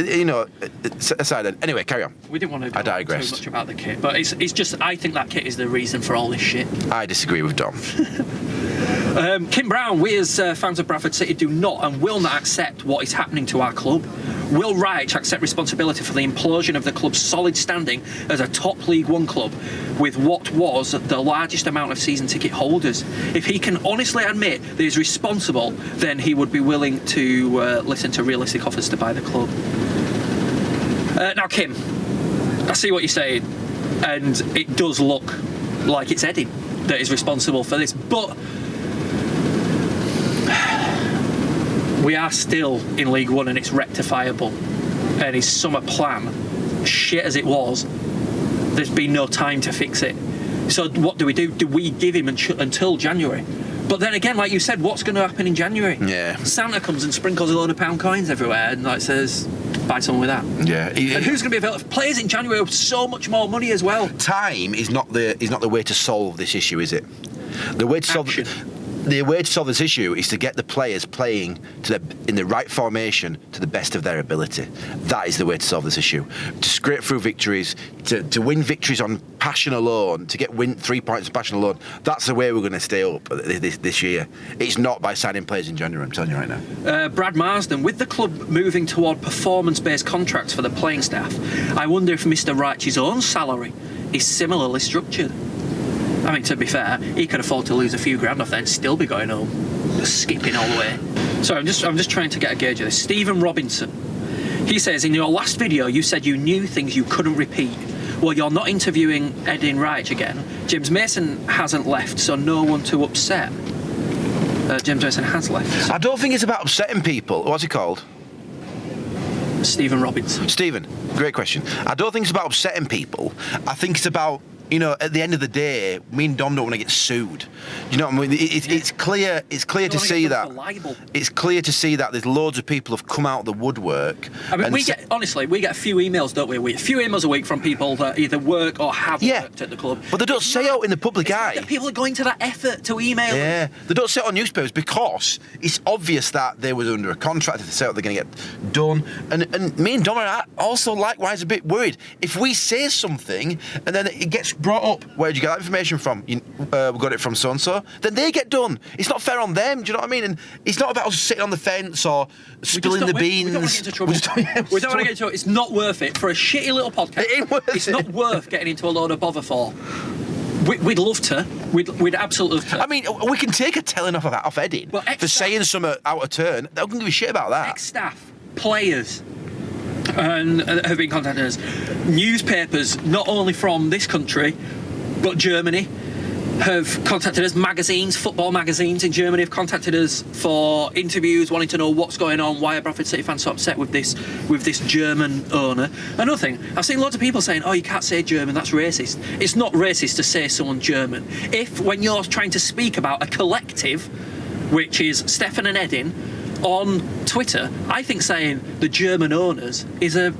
aside. Anyway, carry on. We didn't want to I go digressed. too much about the kit, but it's just I think that kit is the reason for all this shit. I disagree with Dom. Kim Brown, we as fans of Bradford City do not and will not accept what is happening to our club. Will Reich accept responsibility for the implosion of the club's solid standing as a top League One club with what was the largest amount of season ticket holders? If he can honestly admit that he's responsible, then he would be willing to listen to realistic offers to buy the club. Now, Kim, I see what you're saying, and it does look like it's Eddie that is responsible for this, but we are still in League One and it's rectifiable. And his summer plan, shit as it was, there's been no time to fix it. So what do? Do we give him until January? But then again, like you said, what's going to happen in January? Yeah. Santa comes and sprinkles a load of pound coins everywhere and says, buy someone with that. Yeah. And who's going to be available? Players in January have so much more money as well. Time is not the way to solve this issue, is it? The way to solve this issue is to get the players playing in the right formation to the best of their ability. That is the way to solve this issue. To scrape through victories, to win victories on passion alone, to get 3 points on passion alone. That's the way we're going to stay up this year. It's not by signing players in January, I'm telling you right now. Brad Marsden, with the club moving toward performance-based contracts for the playing staff, I wonder if Mr. Reich's own salary is similarly structured. I mean, to be fair, he could afford to lose a few grand off there and still be going home, skipping all the way. So I'm just trying to get a gauge of this. Stephen Robinson, he says, in your last video, you said you knew things you couldn't repeat. Well, you're not interviewing Edin Reich again. James Mason hasn't left, so no one to upset. James Mason has left. I don't think it's about upsetting people. What's he called? Stephen Robinson. Stephen, great question. I don't think it's about upsetting people. I think it's about, at the end of the day, me and Dom don't want to get sued. You know what I mean? It's clear to see that. It's clear to see that there's loads of people who've come out of the woodwork. I mean, we get a few emails, don't we? A few emails a week from people that either work or have worked at the club. But they don't say out in the public eye. That people are going to that effort to email. Yeah, they don't say it on newspapers because it's obvious that they were under a contract. If they say out, they're going to get done. And me and Dom are also likewise a bit worried. If we say something and then it gets brought up, where did you get that information from? We got it from so-and-so. Then they get done. It's not fair on them, do you know what I mean? And it's not about us sitting on the fence or spilling the beans. We don't want to get into trouble. We don't want to get into trouble. It's not worth it. For a shitty little podcast, it's not worth getting into a load of bother for. We'd love to. We'd absolutely love to. I mean, we can take a telling off Eddie for saying something out of turn. They don't give a shit about that. Ex-staff players and have been contacting us. Newspapers, not only from this country, but Germany, have contacted us. Magazines, football magazines in Germany have contacted us for interviews, wanting to know what's going on, why are Bradford City fans so upset with this German owner. Another thing, I've seen loads of people saying, oh, you can't say German, that's racist. It's not racist to say someone German. If, when you're trying to speak about a collective, which is Stefan and Edin, on Twitter, I think saying the German owners is a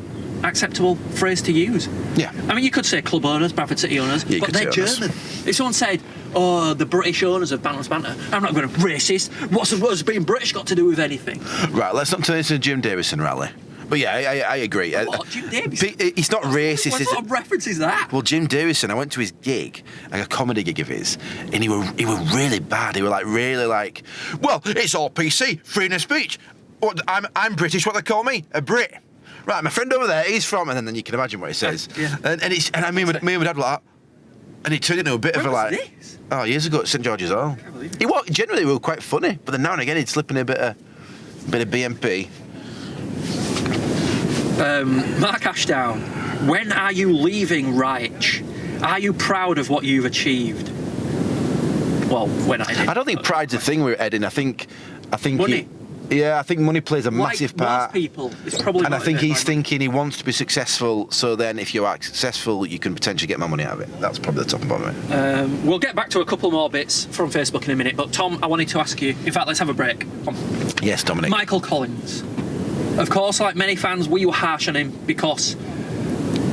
acceptable phrase to use. Yeah. I mean, you could say club owners, Bradford City owners, Yeah, but they're German. If someone said, oh, the British owners of Bantams Banter, I'm not going to racist. What's being British got to do with anything? Right, let's not turn this into a Jim Davison rally. But yeah, I agree. What, Jim Davison? It's not racist, What is sort it? of reference is that? Well, Jim Davison, I went to his gig, like a comedy gig of his, and he were really bad. He were like really like, well, it's all PC, freedom of speech. What, I'm British. What they call me, a Brit. Right, my friend over there, he's from, and then you can imagine what he says. Yeah. And I mean, me and my dad were like, and he turned into a bit of a When was like. this? Oh, years ago at St George's Hall. He was generally were quite funny, but then now and again he'd slip in a bit of BMP. Mark Ashdown, when are you leaving Reich? Are you proud of what you've achieved? Well, when I did. I don't think pride's a thing with Edin. I think Money. I think money plays a massive part. Most people, it's probably. And I think motivated he's by money. thinking he wants to be successful, so then if you are successful, you can potentially get more money out of it. That's probably the top and bottom of it. We'll get back to a couple more bits from Facebook in a minute, but Tom, I wanted to ask you, in fact, let's have a break. Yes, Dominic. Michael Collins. Of course, like many fans, we were harsh on him because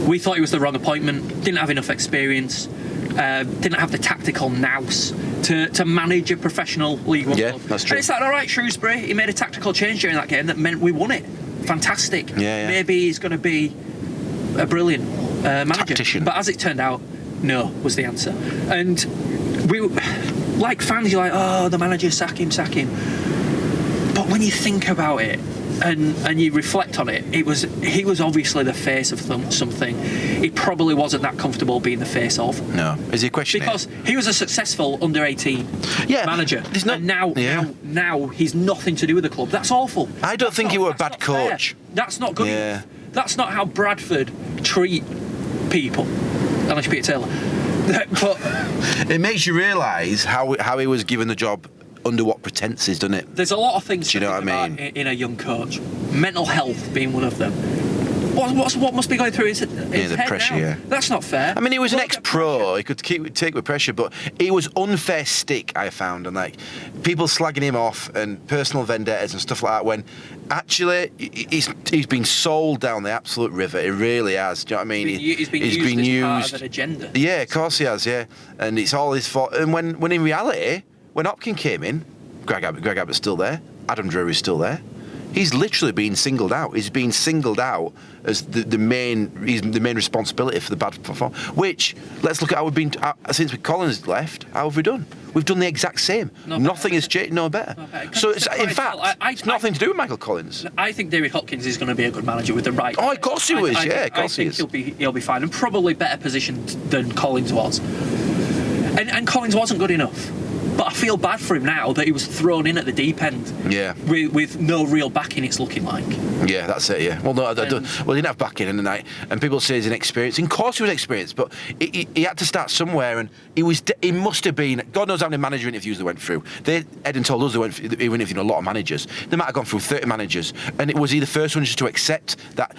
we thought he was the wrong appointment, didn't have enough experience, didn't have the tactical nous to manage a professional League One club. That's true. And it's like, all right, Shrewsbury, he made a tactical change during that game that meant we won it. Fantastic. Yeah. Maybe he's going to be a brilliant manager. Tactician. But as it turned out, no was the answer. And we, like fans, you're like, oh, the manager, sack him. But when you think about it, and you reflect on it, he was obviously the face of something. He probably wasn't that comfortable being the face of. No. Is he questioning? Because he was a successful under-18 manager. And now he's nothing to do with the club. That's awful. I don't think he were a bad coach. That's not good. Yeah. That's not how Bradford treat people. Unless you're Peter Taylor. But it makes you realise how he was given the job. Under what pretences, doesn't it? There's a lot of things Do you know what I mean? in a young coach. Mental health being one of them. What must be going through his the head pressure, now? yeah. That's not fair. I mean, he was an Look at ex-pro. pressure. He could take with pressure, but he was unfair stick, I found, and like people slagging him off and personal vendettas and stuff like that. When actually he's been sold down the absolute river. He really has. Do you know what I mean? He's been used as part of an agenda. Yeah, of course he has. Yeah, and it's all his fault. And when in reality, when Hopkins came in, Greg Abbott's still there. Adam Drury's still there. He's literally been singled out. He's been singled out as the main responsibility for the bad performance. Which, let's look at how we've been since Collins left. How have we done? We've done the exact same. Nothing has changed. No better. So it's, in fact, it's nothing to do with Michael Collins. I think David Hopkins is going to be a good manager with the right. Oh, of course he is. Yeah, of course he is. I think he'll be fine and probably better positioned than Collins was. And Collins wasn't good enough. But I feel bad for him now that he was thrown in at the deep end. Yeah. With no real backing, it's looking like. Yeah, that's it. Yeah. Well, no, he didn't have backing in the night, and people say he's inexperienced. Of course, he was experienced, but he had to start somewhere, and he must have been. God knows how many manager interviews they went through. Edin told us he went through a lot of managers. They might have gone through 30 managers, and it was he the first one just to accept that.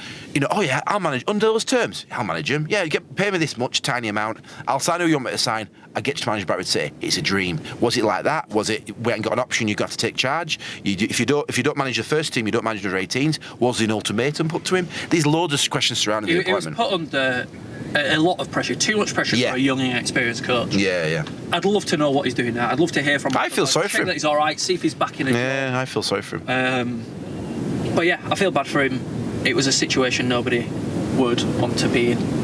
Oh yeah, I'll manage under those terms. I'll manage him. Yeah, pay me this much, tiny amount. I'll sign who you want me to sign. I get to manage Bradford City. It's a dream. Was it like that? Was it we haven't got an option? You got to take charge. If you don't manage the first team, you don't manage the 18s. Was there an ultimatum put to him? There's loads of questions surrounding the appointment. He was put under a lot of pressure, too much pressure for a young and inexperienced coach. Yeah. I'd love to know what he's doing now. I'd love to hear from him. I feel sorry for him. That he's all right. See if he's back in it. Yeah, I feel sorry for him. But yeah, I feel bad for him. It was a situation nobody would want to be in.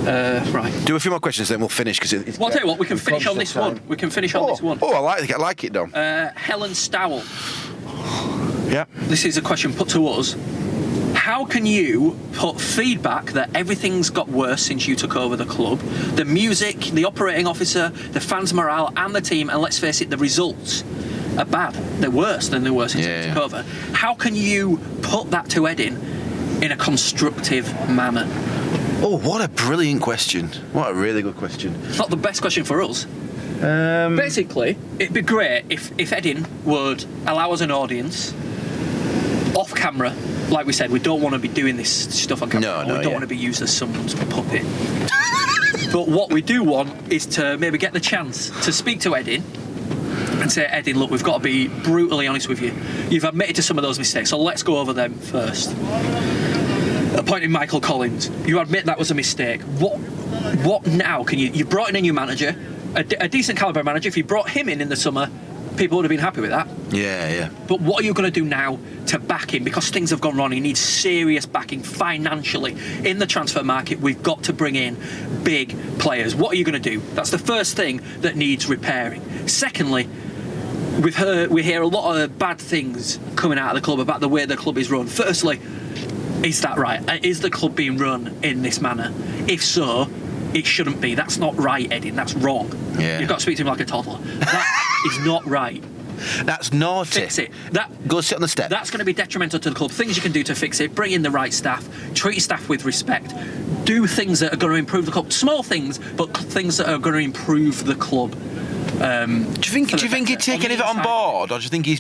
Right. Do a few more questions, then we'll finish. Well, I'll tell you what, we can finish on this one. Oh, I like it, Dom. Helen Stowell. Yeah. This is a question put to us. How can you put feedback that everything's got worse since you took over the club? The music, the operating officer, the fans' morale, and the team, and let's face it, the results. are bad. They're worse than they were since he took over. How can you put that to Eddin in a constructive manner? Oh, what a brilliant question. What a really good question. It's not the best question for us. Basically, it'd be great if Eddin would allow us an audience off camera. Like we said, we don't want to be doing this stuff on camera. We don't want to be used as someone's puppet. But what we do want is to maybe get the chance to speak to Eddin and say, Eddin, look, we've got to be brutally honest with you. You've admitted to some of those mistakes, so let's go over them first. Appointing Michael Collins, you admit that was a mistake. What now? You brought in a new manager, a decent calibre manager. If you brought him in the summer, people would have been happy with that. Yeah. But what are you going to do now to back him? Because things have gone wrong. He needs serious backing financially. In the transfer market, we've got to bring in big players. What are you going to do? That's the first thing that needs repairing. Secondly, we hear a lot of bad things coming out of the club about the way the club is run. Firstly, is that right? Is the club being run in this manner? If so, it shouldn't be. That's not right, Eddin. That's wrong. Yeah. You've got to speak to him like a toddler. That is not right. That's naughty. Fix it. Go sit on the step. That's going to be detrimental to the club. Things you can do to fix it: bring in the right staff, treat your staff with respect, do things that are going to improve the club. Small things, but things that are going to improve the club. Do you think he'd take any of it on board, or do you think he's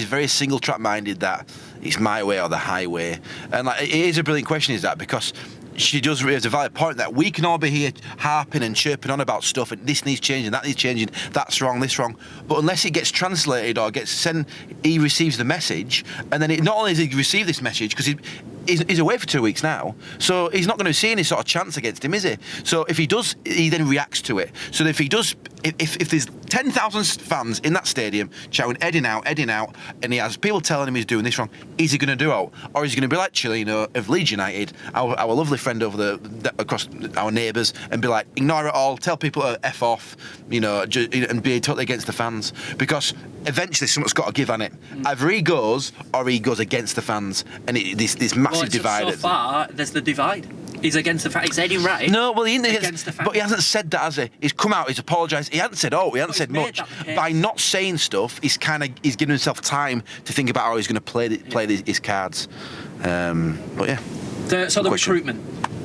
very single track minded that it's my way or the highway? And like, it is a brilliant question, is that, because she does raise a valid point that we can all be here harping and chirping on about stuff, and this needs changing, that needs changing, that's wrong, this wrong. But unless it gets translated or gets sent, he receives the message, and then not only does he receive this message, because he's away for 2 weeks now, so he's not going to see any sort of chance against him, is he? So if he does, he then reacts to it. So if he does, if there's 10,000 fans in that stadium shouting Eddin out, and he has people telling him he's doing this wrong, is he going to do it? Or is he going to be like Chilino of Leeds United, our lovely friend over across our neighbours, and be like, ignore it all, tell people to F off, and be totally against the fans? Because eventually something's got to give on it. Either he goes, or he goes against the fans, and this massive divide. So far, there's the divide. He's against the fans. Is Eddin right? No, well, against the fans. But he hasn't said that, has he? He's come out, he's apologised. He hasn't said much. By not saying stuff, he's giving himself time to think about how he's going to play his cards. But yeah. The recruitment.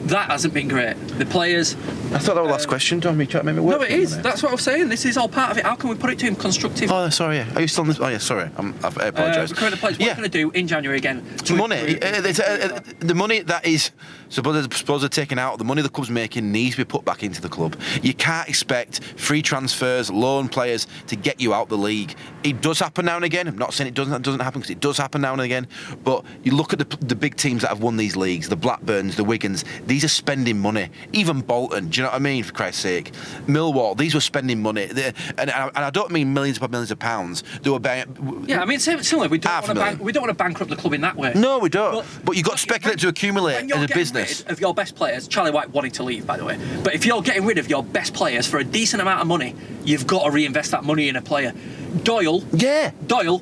That hasn't been great. The players. I thought that was the last question. Do you want me to make me work? No, it is. That's what I'm saying. This is all part of it. How can we put it to him constructive? Oh, sorry. Yeah. Are you still on this? Oh, yeah. Sorry. I apologise. Recruit the players. What are you going to do in January again? Money. The money that is supposedly taken out, the money the club's making needs to be put back into the club. You can't expect free transfers, loan players to get you out the league. It does happen now and again. I'm not saying it doesn't happen, because it does happen now and again. But you look at the big teams that have won these leagues, the Blackburns, the Wigans. These are spending money. Even Bolton, do you know what I mean, for Christ's sake? Millwall, these were spending money. And I don't mean millions of pounds. They were buying... Yeah, I mean, similarly, we don't want to bankrupt the club in that way. No, we don't. But you've got to speculate to accumulate as a business. Rid of your best players, Charlie White wanting to leave, by the way. But if you're getting rid of your best players for a decent amount of money, you've got to reinvest that money in a player. Doyle,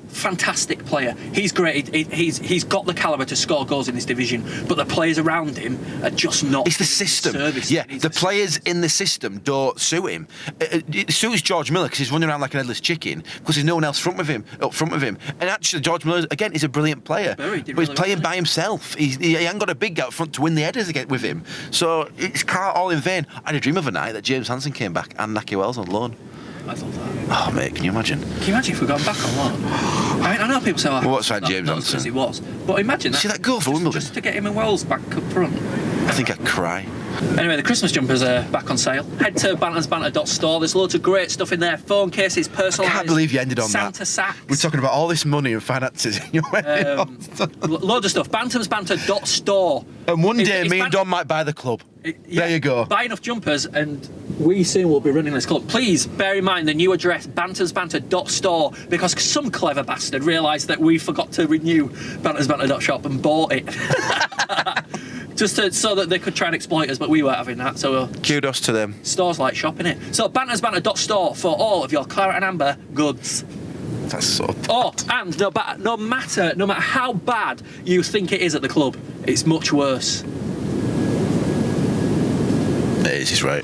fantastic player. He's great. He's got the calibre to score goals in this division, but the players around him are just not. It's the system. The players in the system don't suit him. It suits George Miller because he's running around like an headless chicken because there's no one else up front with him. And actually, George Miller again is a brilliant player, but he's playing by himself. He hasn't got a big guy up front to win the headers again with him. So it's all in vain. I had a dream of a night that James Hansen came back and Naki Wells on loan. I thought that. Oh, mate, can you imagine? Can you imagine if we'd gone back on loan? I know people say, what's that, James Hansen? He was. But imagine that. See that goal for Wimbledon? Just to get him and Wells back up front. I think I'd cry. Anyway, the Christmas jumpers are back on sale. Head to bantersbanter.store. There's loads of great stuff in there. Phone cases, personalised. I can't believe you ended on Santa that. sacks. We're talking about all this money and finances. Loads of stuff. Bantersbanter.store. And one day, me and Don might buy the club. There you go. Buy enough jumpers and we soon will be running this club. Please bear in mind the new address, bantersbanter.store, because some clever bastard realised that we forgot to renew bantersbanter.shop and bought it. So that they could try and exploit us, but we weren't having that. So kudos to them. Stores like shopping it. So bantersbanter.store for all of your claret and amber goods. That's so bad. Oh, and no matter how bad you think it is at the club, it's much worse. It is, he's right.